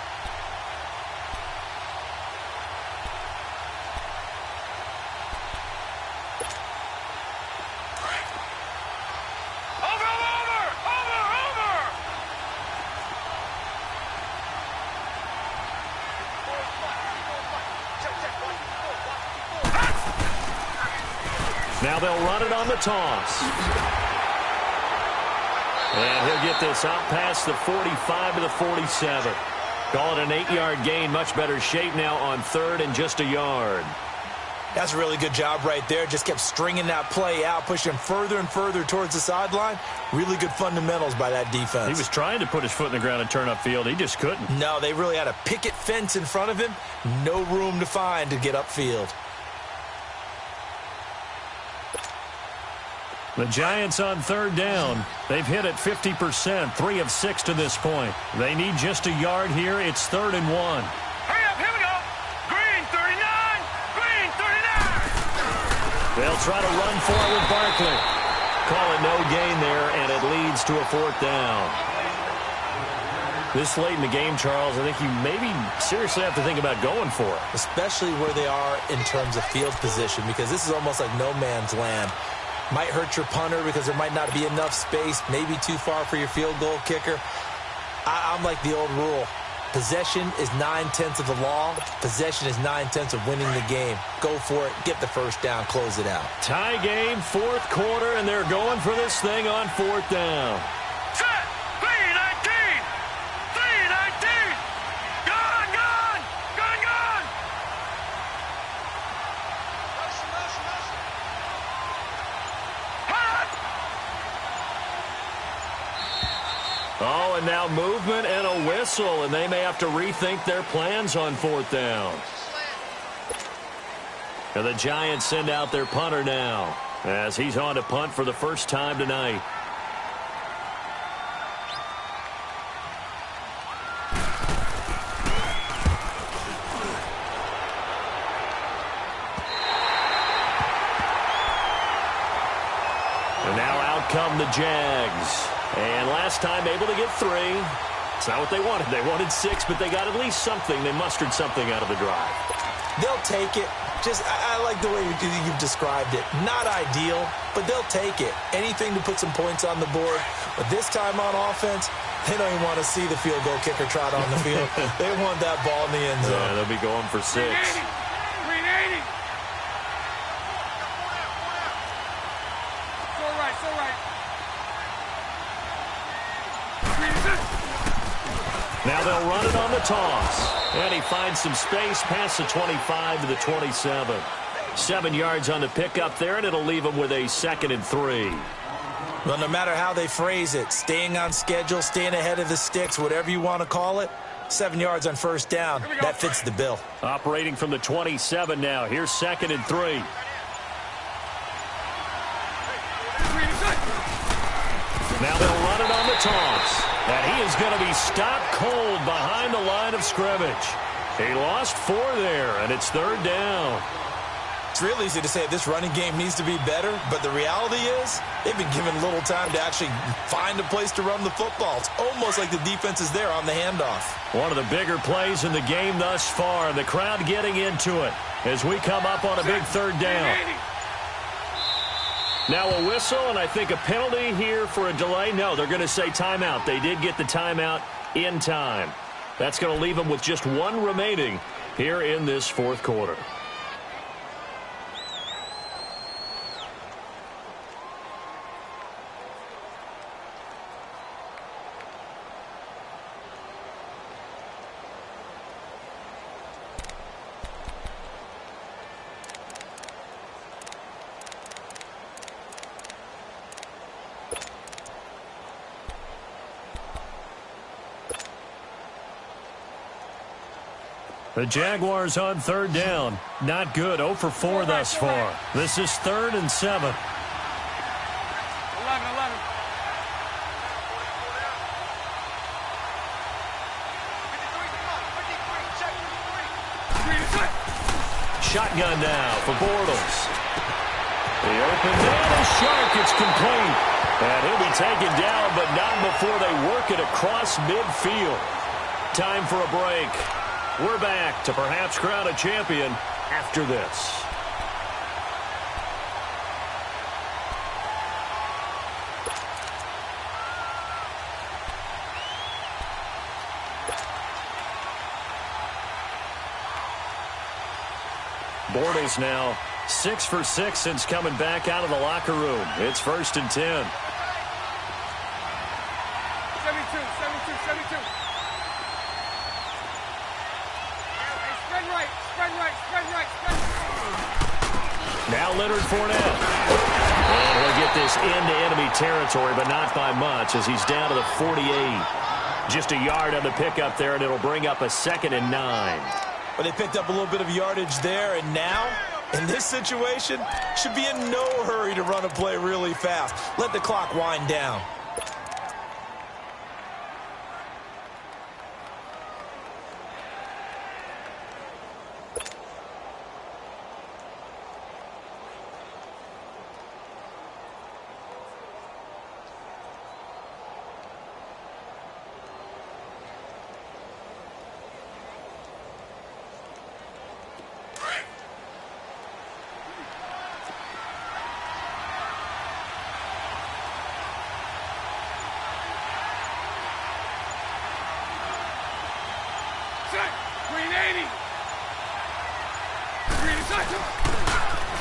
Now they'll run it on the toss. And he'll get this out past the 45 to the 47. Call it an 8-yard gain. Much better shape now on 3rd and just a yard. That's a really good job right there. Just kept stringing that play out, pushing further and further towards the sideline. Really good fundamentals by that defense. He was trying to put his foot in the ground and turn upfield. He just couldn't. No, they really had a picket fence in front of him. No room to find to get upfield. The Giants on 3rd down. They've hit it 50%, 3 of 6 to this point. They need just a yard here. It's 3rd and 1. Hurry up, here we go. Green, 39. Green, 39. They'll try to run for it with Barkley. Call it no gain there, and it leads to a 4th down. This late in the game, Charles, I think you maybe seriously have to think about going for it. Especially where they are in terms of field position, because this is almost like no man's land. Might hurt your punter because there might not be enough space, maybe too far for your field goal kicker. I'm like the old rule. Possession is 9/10 of the law. Possession is 9/10 of winning the game. Go for it. Get the first down. Close it out. Tie game, fourth quarter, and they're going for this thing on fourth down. Set. 3-19. 3-19. Gone, gone. Gone, gone. Hot. Oh, and now movement and a whistle, and they may have to rethink their plans on fourth down. And the Giants send out their punter now, as he's on to punt for the first time tonight. And now out come the Jags. And last time able to get 3. It's not what they wanted. They wanted 6, but they got at least something. They mustered something out of the drive. They'll take it. I like the way you've described it. Not ideal, but they'll take it. Anything to put some points on the board. But this time on offense, they don't even want to see the field goal kicker trot on the field. They want that ball in the end zone. Yeah, they'll be going for 6. 380. So right, so right. Now they'll run it on the toss. And he finds some space past the 25 to the 27. 7 yards on the pickup there, and it'll leave him with a 2nd and 3. Well, no matter how they phrase it, staying on schedule, staying ahead of the sticks, whatever you want to call it, 7 yards on first down, that fits the bill. Operating from the 27 now. Here's 2nd and 3. Now they'll run it on the toss. And he is going to be stopped cold behind the line of scrimmage. He lost 4 there, and it's 3rd down. It's real easy to say this running game needs to be better, but the reality is they've been given little time to actually find a place to run the football. It's almost like the defense is there on the handoff. One of the bigger plays in the game thus far. The crowd getting into it as we come up on a big 3rd down. Now a whistle, and I think a penalty here for a delay. No, they're going to say timeout. They did get the timeout in time. That's going to leave them with just 1 remaining here in this fourth quarter. The Jaguars on 3rd down. Not good. 0 for 4 thus far. This is 3rd and 7. 11. Shotgun now for Bortles. The open man is sharp. It's complete. And he'll be taken down, but not before they work it across midfield. Time for a break. We're back to perhaps crown a champion after this. Bortles now 6 for 6 since coming back out of the locker room. It's 1st and 10. 72. Spread right. Now Leonard Fournette. And he'll get this into enemy territory, but not by much as he's down to the 48. Just a yard on the pickup there, and it'll bring up a 2nd and 9. But they picked up a little bit of yardage there, and now, in this situation, should be in no hurry to run a play really fast. Let the clock wind down.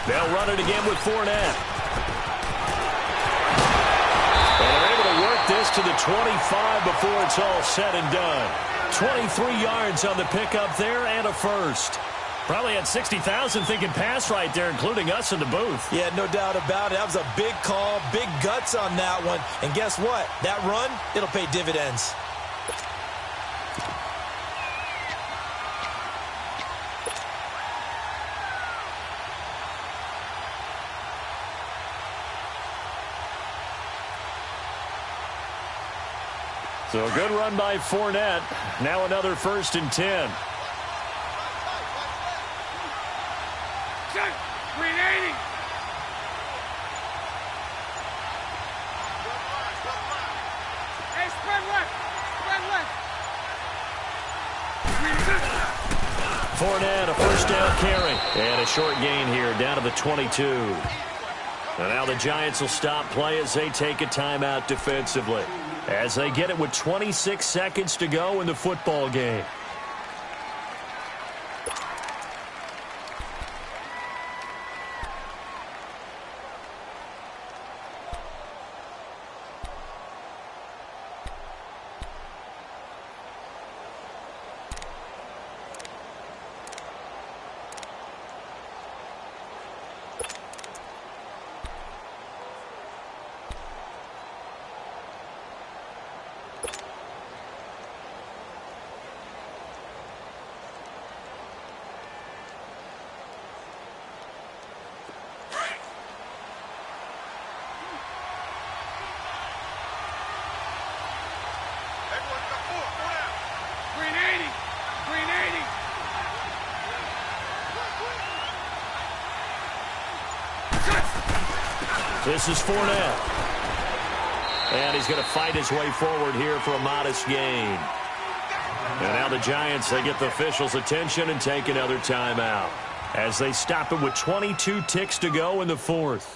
They'll run it again with Fournette. And they're able to work this to the 25 before it's all said and done. 23 yards on the pickup there and a first. Probably had 60,000 thinking pass right there, including us in the booth. Yeah, no doubt about it. That was a big call, big guts on that one. And guess what? That run, it'll pay dividends. So a good run by Fournette. Now another 1st and 10. Green 80. Hey, spread left. Fournette, a first down carry. And a short gain here, down to the 22. And now the Giants will stop play as they take a timeout defensively, as they get it with 26 seconds to go in the football game. This is Fournette. And he's going to fight his way forward here for a modest gain. And now the Giants, they get the officials' attention and take another timeout, as they stop it with 22 ticks to go in the 4th.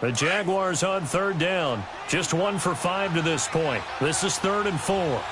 The Jaguars on 3rd down. Just 1 for 5 to this point. This is 3rd and 4.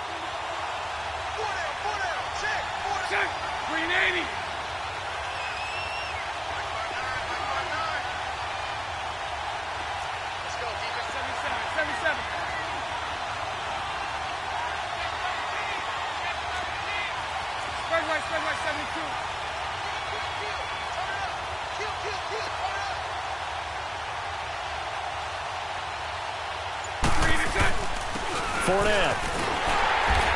Fournette.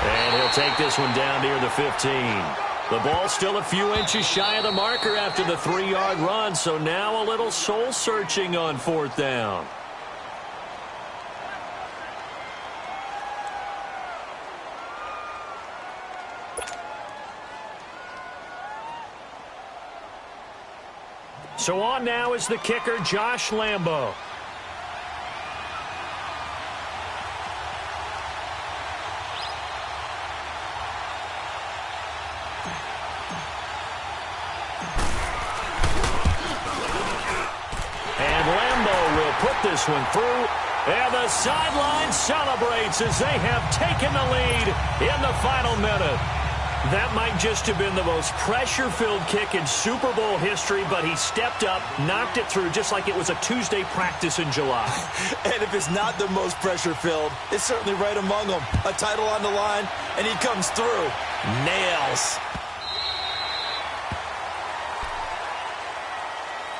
And he'll take this one down near the 15. The ball's still a few inches shy of the marker after the 3-yard run, so now a little soul-searching on 4th down. So on now is the kicker, Josh Lambo. This one through, and the sideline celebrates as they have taken the lead in the final minute. That might just have been the most pressure-filled kick in Super Bowl history, but he stepped up, knocked it through just like it was a Tuesday practice in July. And if it's not the most pressure-filled, it's certainly right among them. A title on the line, and he comes through. Nails.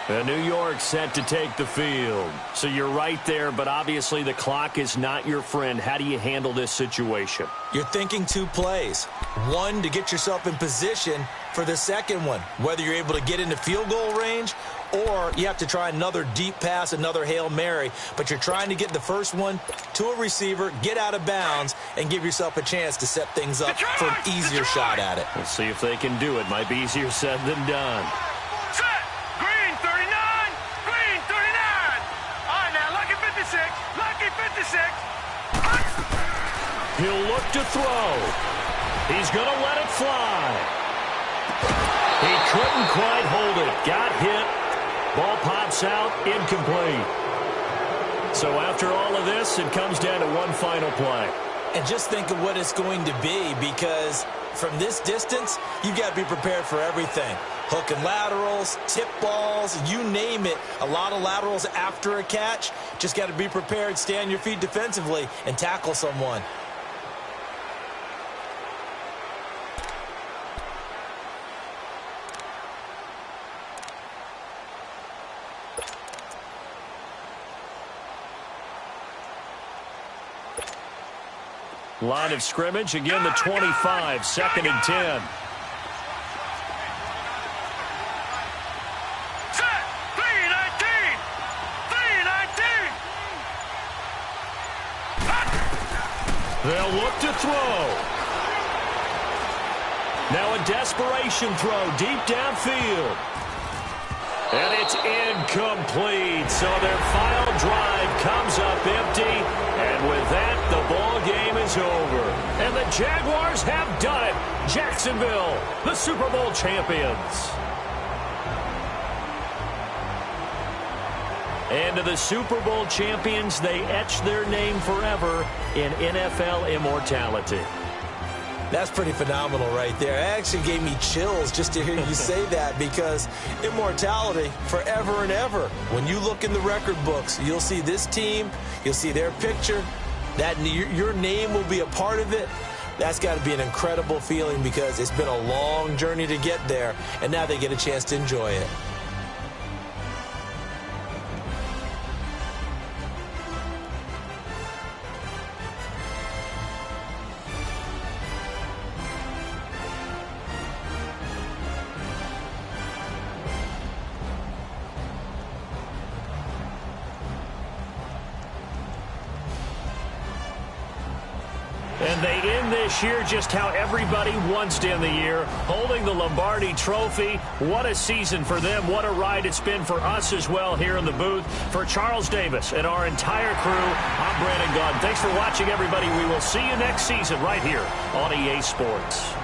And New York set to take the field. So you're right there, but obviously the clock is not your friend. How do you handle this situation? You're thinking 2 plays. One, to get yourself in position for the second one, whether you're able to get into field goal range or you have to try another deep pass, another Hail Mary. But you're trying to get the first one to a receiver, get out of bounds, and give yourself a chance to set things up for an easier shot at it. We'll see if they can do it. Might be easier said than done. He'll look to throw. He's going to let it fly. He couldn't quite hold it. Got hit. Ball pops out. Incomplete. So after all of this, it comes down to one final play. And just think of what it's going to be, because from this distance, you've got to be prepared for everything. Hook and laterals, tip balls, you name it. A lot of laterals after a catch. Just got to be prepared, stay on your feet defensively, and tackle someone. Line of scrimmage, again the 25, 2nd and 10. Set. 319. 319. They'll look to throw. Now a desperation throw deep downfield. And it's incomplete. So their final drive comes up empty. And with that, the ball game is over. And the Jaguars have done it. Jacksonville, the Super Bowl champions. And to the Super Bowl champions, they etch their name forever in NFL immortality. That's pretty phenomenal right there. It actually gave me chills just to hear you say that, because immortality forever and ever. When you look in the record books, you'll see this team, you'll see their picture, that your name will be a part of it. That's got to be an incredible feeling, because it's been a long journey to get there, and now they get a chance to enjoy it. And they end this year just how everybody wants to end the year, holding the Lombardi Trophy. What a season for them. What a ride it's been for us as well here in the booth. For Charles Davis and our entire crew, I'm Brandon Gaudin. Thanks for watching, everybody. We will see you next season right here on EA Sports.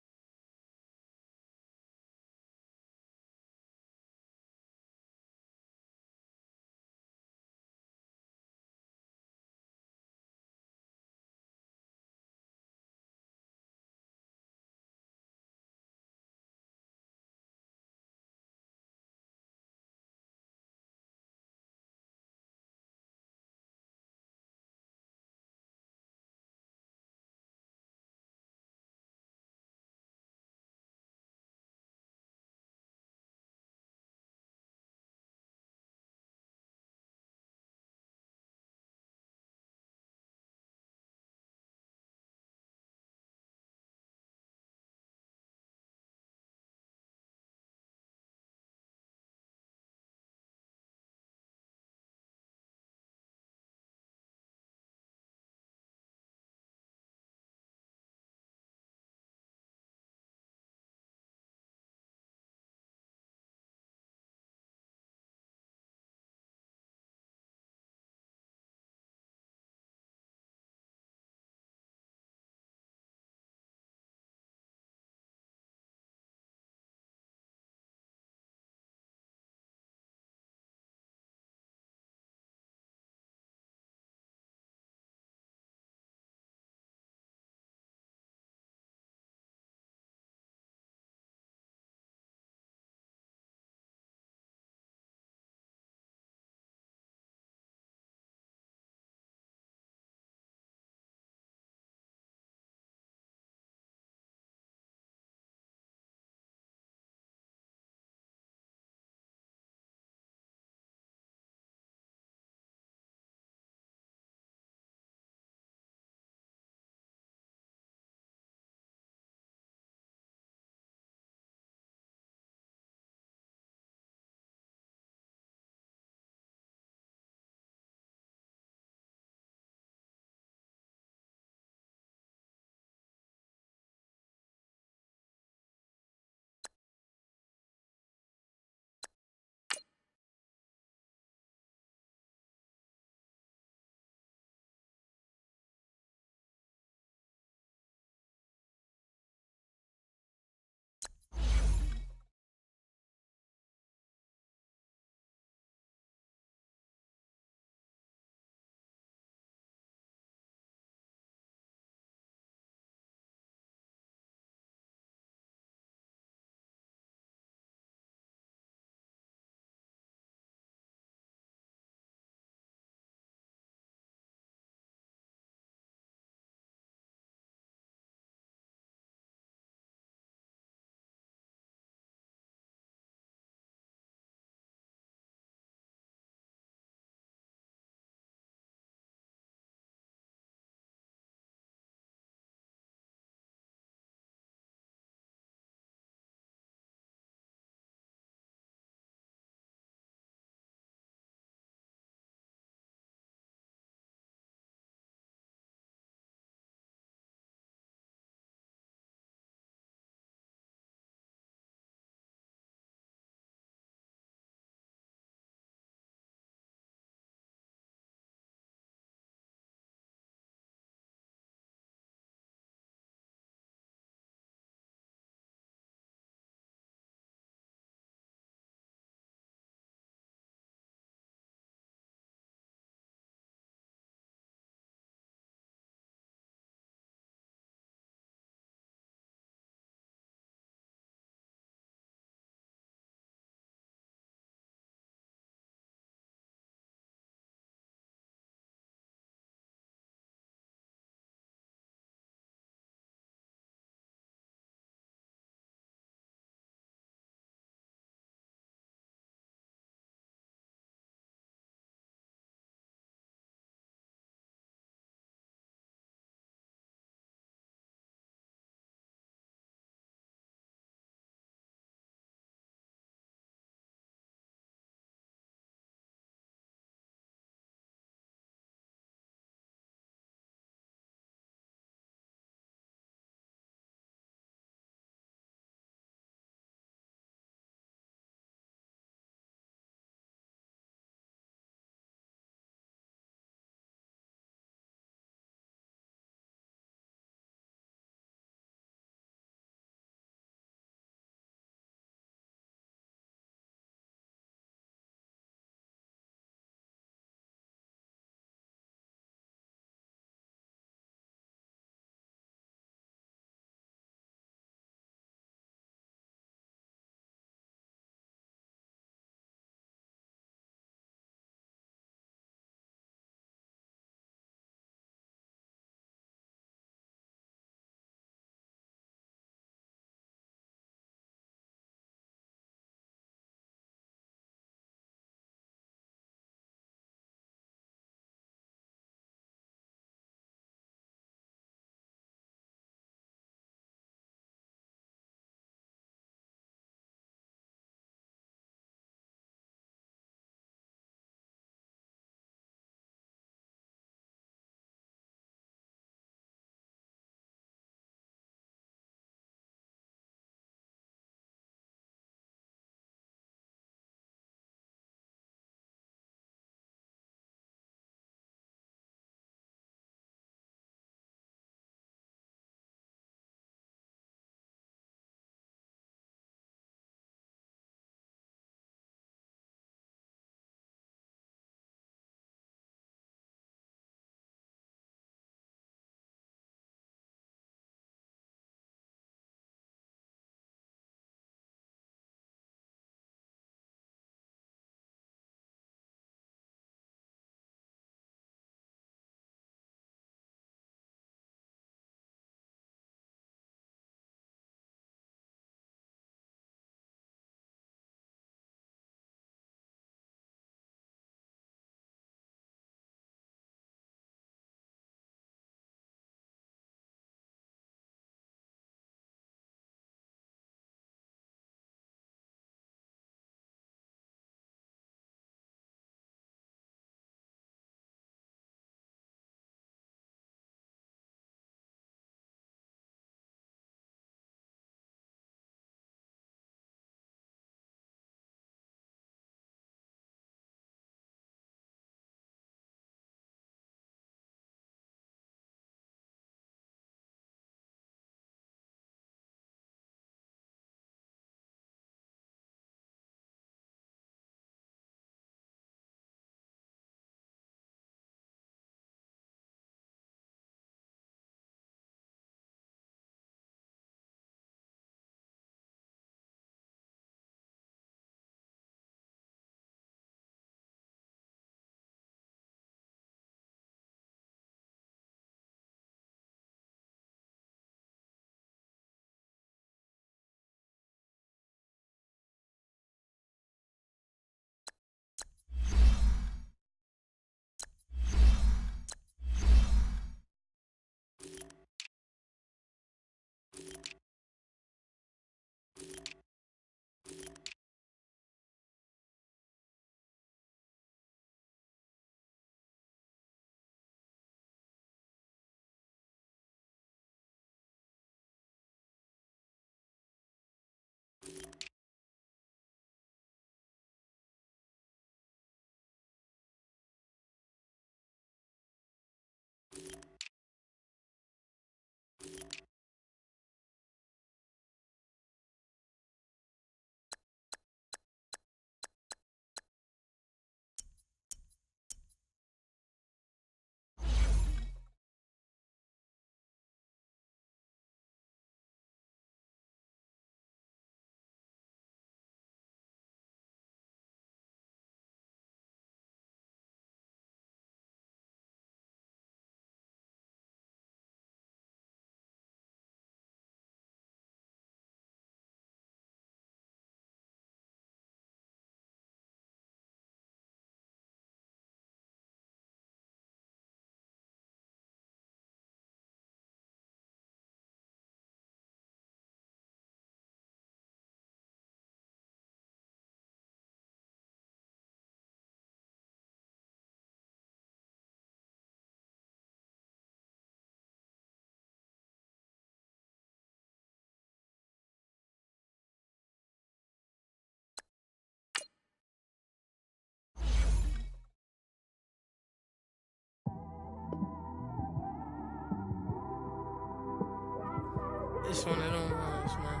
It's one of them ones, man.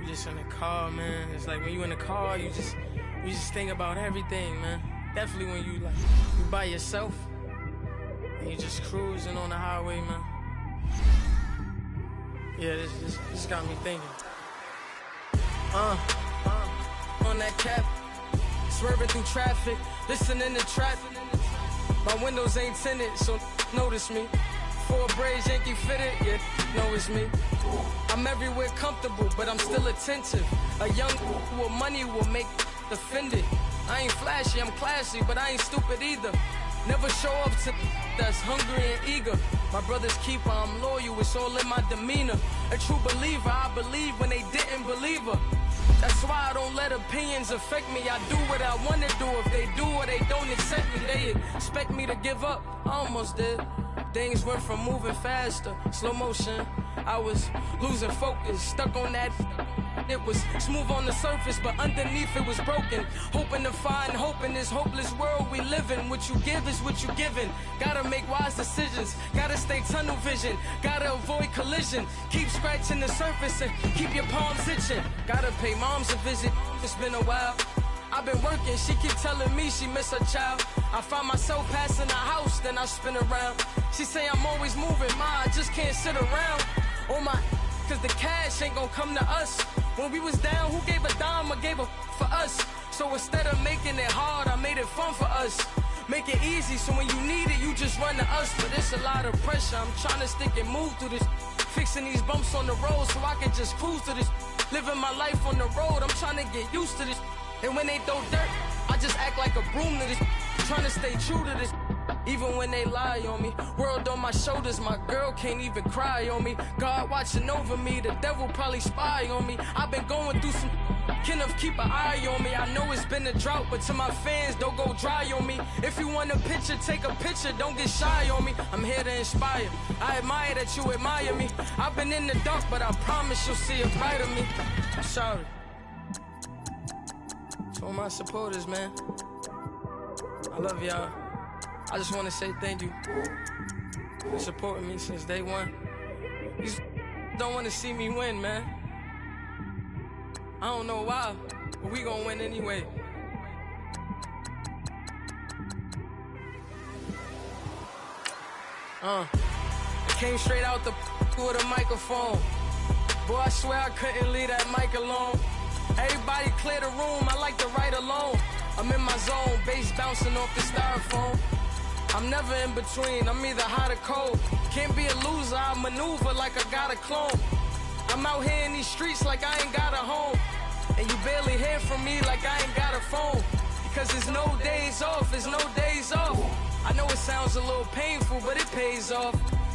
You just in the car, man. It's like when you in the car, you just think about everything, man. Definitely when you by yourself and you just cruising on the highway, man. Yeah, this got me thinking. On that cap, swerving through traffic, listening to trap. My windows ain't tinted, so notice me. 4 braids, Yankee fitted, yeah, know it's me. I'm everywhere comfortable, but I'm still attentive. A young with money will make offended. I ain't flashy, I'm classy, but I ain't stupid either. Never show up to that's hungry and eager. My brother's keeper, I'm loyal, it's all in my demeanor. A true believer, I believe when they didn't believe her. That's why I don't let opinions affect me. I do what I want to do. If they do or they don't accept me, they expect me to give up. I almost did. Things went from moving faster, slow motion. I was losing focus, stuck on that. It was smooth on the surface, but underneath it was broken. Hoping to find hope in this hopeless world we live in. What you give is what you given. Gotta make wise decisions. Gotta stay tunnel vision. Gotta avoid collision. Keep scratching the surface and keep your palms itching. Gotta pay moms a visit. It's been a while. I've been working, she keep telling me she miss her child. I find myself passing the house, then I spin around. She say I'm always moving, I just can't sit around. Oh my, cause the cash ain't gonna come to us. When we was down, who gave a dime or gave a for us? So instead of making it hard, I made it fun for us. Make it easy, so when you need it, you just run to us. But it's a lot of pressure, I'm trying to stick and move through this. Fixing these bumps on the road so I can just cruise to this. Living my life on the road, I'm trying to get used to this. And when they throw dirt, I just act like a broom to this. Trying to stay true to this. Even when they lie on me. World on my shoulders, my girl can't even cry on me. God watching over me, the devil probably spy on me. I've been going through some Kenneth, keep an eye on me. I know it's been a drought, but to my fans, don't go dry on me. If you want a picture, take a picture, don't get shy on me. I'm here to inspire, I admire that you admire me. I've been in the dark, but I promise you'll see a bright of me. I'm sorry. To all my supporters, man, I love y'all. I just want to say thank you for supporting me since day one. You don't want to see me win, man. I don't know why, but we gonna win anyway. I came straight out the with a microphone. Boy, I swear I couldn't leave that mic alone. Everybody clear the room, I like to write alone. I'm in my zone, bass bouncing off the styrofoam. I'm never in between, I'm either hot or cold. Can't be a loser, I maneuver like I got a clone. I'm out here in these streets like I ain't got a home. And you barely hear from me like I ain't got a phone. Because there's no days off, there's no days off. I know it sounds a little painful, but it pays off.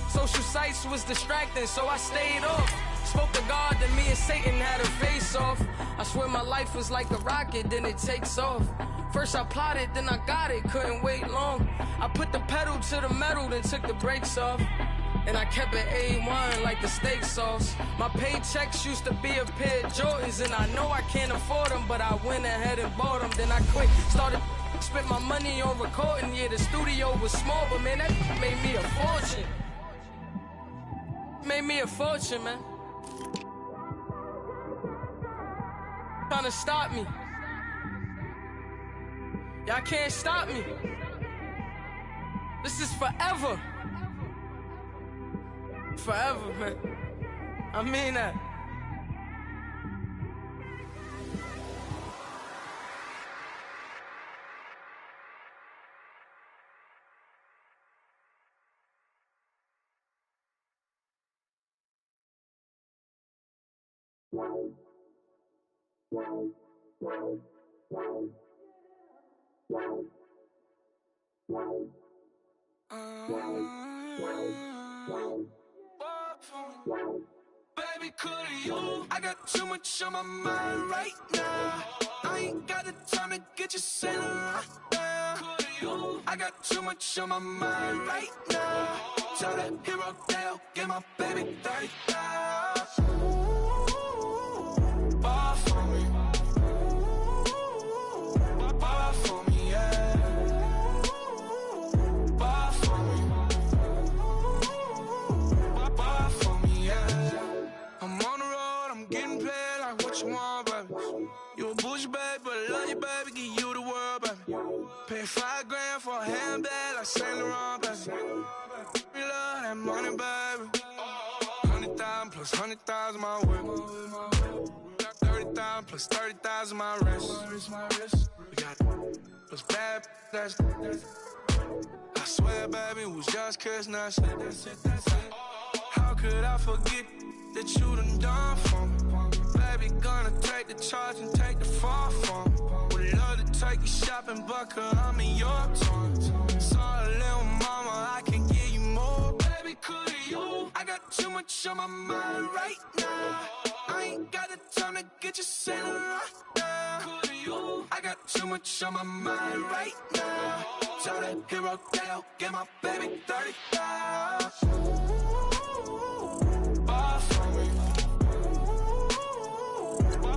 Social sites was distracting, so I stayed off. Spoke to God that me and Satan had a face off. I swear my life was like a rocket, then it takes off. First I plotted, then I got it, couldn't wait long. I put the pedal to the metal, then took the brakes off. And I kept it A1 like the steak sauce. My paychecks used to be a pair of Jordans, and I know I can't afford them, but I went ahead and bought them. Then I quit, started, spent my money on recording. Yeah, the studio was small, but man, that made me a fortune. Made me a fortune, man. Trying to stop me. Y'all can't stop me. This is forever. Forever, man. I mean that. Baby, could you? I got too much on my mind right now. I ain't got the time to get you sent around. I got too much on my mind right now. Tell that hero Dale, get my baby 30,000. Ball for me. Ball for me, yeah. Ball for me. Ball for me. I'm getting paid like what you want, baby. You a bougie, baby, but I love you, baby. Give you the world, baby. Pay $5 grand for a handbag like Saint Laurent, baby. We love that money, baby. 100,000 plus 100,000 my whip. 30,000 plus 30,000 my wrist. We got plus bad, that's. I swear, baby, it was just kiss, that's it. How could I forget that you done for me? Baby, gonna take the charge and take the fall from me. Would love to take you shopping, but I'm in your tongue. Sorry, little mama, I can give you more. Baby, could you? I got too much on my mind right now. I ain't got the time to get you sailing right now. Could you? I got too much on my mind right now. Tell that hero that I'll get my baby 30,000. Buy for me.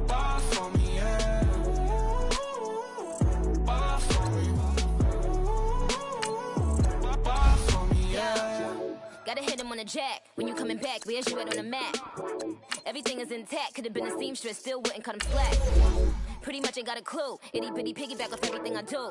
Buy for me, yeah. Buy for me. Buy for me, yeah. Gotta hit him on the jack. When you coming back, where's you at on the map? Everything is intact. Could've been a seamstress, still wouldn't cut him slack. Pretty much ain't got a clue. Itty bitty piggyback off everything I do.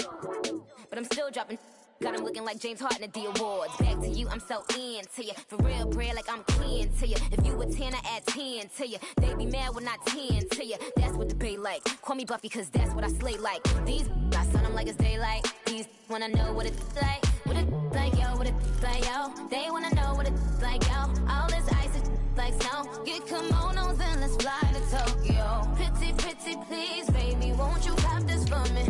But I'm still dropping. Got him looking like James Harden at the awards. Back to you, I'm so into you. For real, bread, like I'm kin to you. If you a 10, I add 10 to you. They be mad when I 10 to you. That's what the bay like. Call me Buffy, cause that's what I slay like. These I sun them like it's daylight. These wanna know what it's like. What it like, yo, what it like, yo. They wanna know what it's like, yo. All this ice is like snow. Get kimonos and let's fly to Tokyo. Pretty, pretty, please, baby, won't you pop this for me?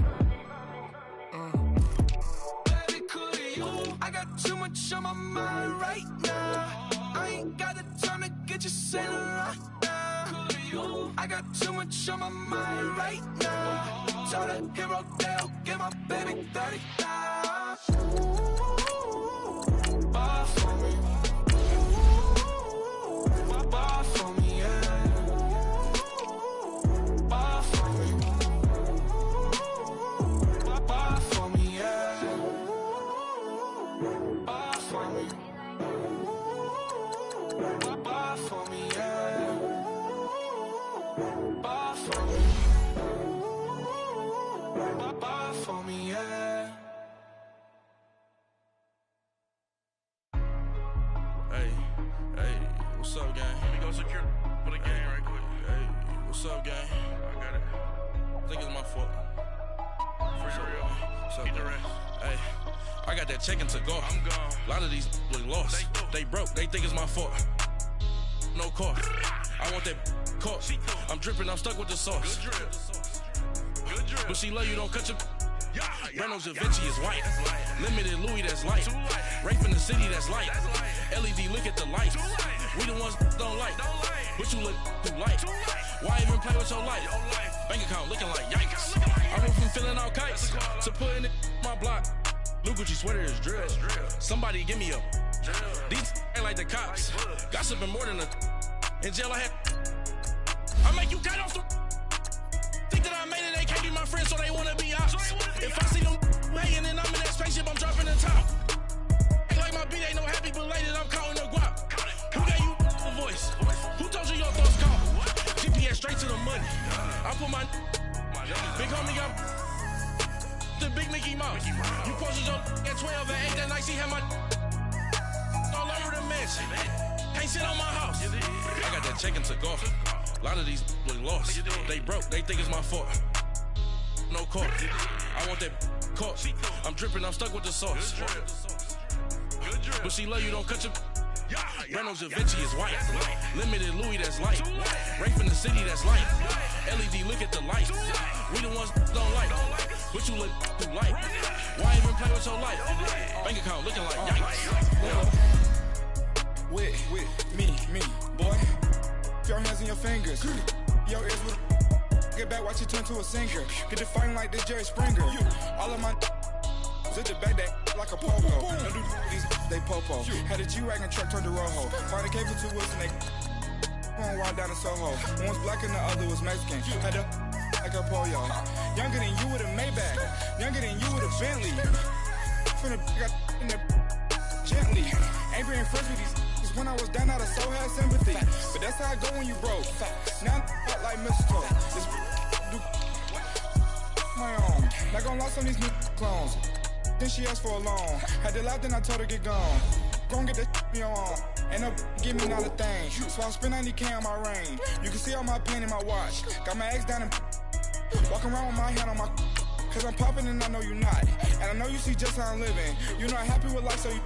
I got too much on my mind right now. I ain't got the time to get you sailing right now. I got too much on my mind right now. Tell the hero that I'll get my baby 30,000. Buy for me. Buy for me, yeah. Buy for me. Buy for me, yeah. Buy for me. Buy for me, yeah. Buy for me. Buy for me, yeah. Hey, what's up, gang? Let me go secure for the game right quick. Hey, what's up, gang? I got it. I think it's my fault. For real. What's up, Keep the gang? rest. Hey, I got that check to go. I'm gone. A lot of these look lost. They broke, they think it's my fault. No car. I want that car. I'm dripping, I'm stuck with the sauce. Good drip. Good drip. But she love you, don't cut your. Yeah, Reynolds Da Vinci is white. That's light. Limited Louis, that's light. Too light. Rape in the city, that's light. That's light. LED, look at the light. Too light. We the ones don't like. Don't like. But you look too light. Too light. Why even play with your life? Your life. Bank account looking like yikes. Looking like I went from filling out kites That's a call. to putting it in my block. Blue Gucci sweater is drill. That's drill. Somebody give me a. Drill. These ain't like the cops. Like bugs. Gossiping more than a. In jail I had. I make you cut off the. Think that I made it, they can't be my friends, so they wanna be ops. If I see them hanging and I'm in that spaceship, I'm dropping the top. Ain't like my beat, ain't no happy belated, I'm counting the guap. Who gave you a voice? Who told you your thoughts count? GPS straight to the money. I put my big homie got the big Mickey Mouse. You posted your at 12 and 8 that night, she had my all over the mansion. Can't sit on my house. I got that check to go. A lot of these look lost. They broke, they think it's my fault. No car. I want that car. I'm dripping, I'm stuck with the sauce. Good drip. But she love you, don't cut your. Yeah, Reynolds Da Vinci is white. That's light. Limited Louis, that's light. Too light. Rape in the city, that's light. LED, look at the light. We the ones don't like. But you look too light. Why even play with your life? Bank account looking like yikes. With me, boy. Your hands and your fingers. Your ears with get back, watch it turn to a singer. Get the fighting like this Jerry Springer. All of my sit the back that like a pogo. Don't do these, they popo. Had a G-Wagon truck turned to Rojo. Find a cable 2 wheels and they going wild down in Soho. One was black and the other was Mexican. Had a like a pollo. Younger than you with a Maybach. Younger than you with a Bentley. From the got in the gently. Ain't being friends with these Cause when I was down, I so had sympathy. But that's how it go when you broke. Now I'm like mistletoe. This do my own. Not gonna lie, some of these new clones. Then she asked for a loan. Had to laugh, then I told her get gone. Gon' get that me on. Ain't no give me not a thing. So I spend 90K on my range. You can see all my pain in my watch. Got my ex down and walking around with my hand on my. Cause I'm popping and I know you not. And I know you see just how I'm living. You're not happy with life, so you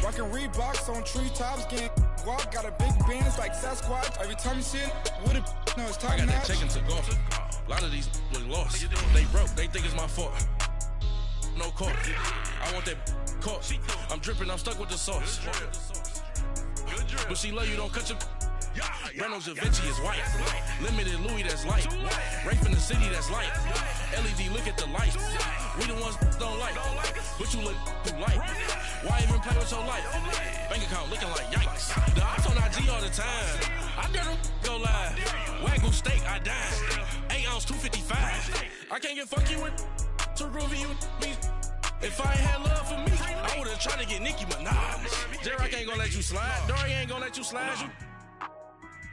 rockin' Reeboks on treetops, getting walk. Got a big Benz like Sasquatch. Every time you see it, with it, no, it's top I got notch. that check into golf. A lot of these look lost. They broke, they think it's my fault. No court. I want that court. I'm dripping, I'm stuck with the sauce. But she love you, don't cut your. Reynolds Da Vinci is white. Limited Louis, that's light. Rape in the city, that's light. LED, look at the light. We the ones don't like. But you look too light. Why even play with your life? Bank account looking like yikes. The ops on IG all the time. I dare them go live. Wagyu steak, I died. 8 ounce, 255. I can't get fuck you with to groovy you me. If I ain't had love for me, I would've tried to get Nicki Minaj. J-Rock ain't gonna let you slide. Dory ain't gonna let you slide. You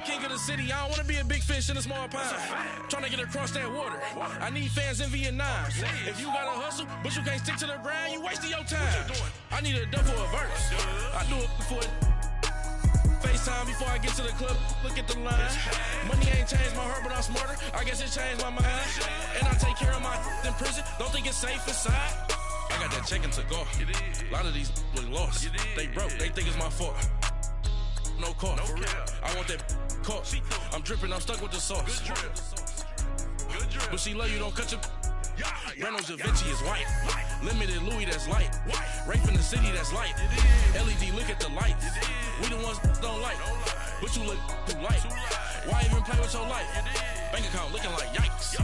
king of the city, I don't wanna be a big fish in a small pond. Trying to get across that water. I need fans in Vietnam. If you gotta hustle, but you can't stick to the grind, you wasting your time. I need a dub for a verse. I do it for it. FaceTime before I get to the club, look at the line. Money ain't changed my heart, but I'm smarter. I guess it changed my mind. And I take care of my in prison. Don't think it's safe inside. I got that check into golf. A lot of these look lost. They broke, they think it's my fault. No court. I want that court. I'm dripping, I'm stuck with the sauce. But she love you, don't cut your. Reynolds Da Vinci is white. Limited Louis, that's light. Rape in the city, that's light. LED, look at the light. We the ones don't like. But you look too light. Why even play with your life? Bank account looking like yikes.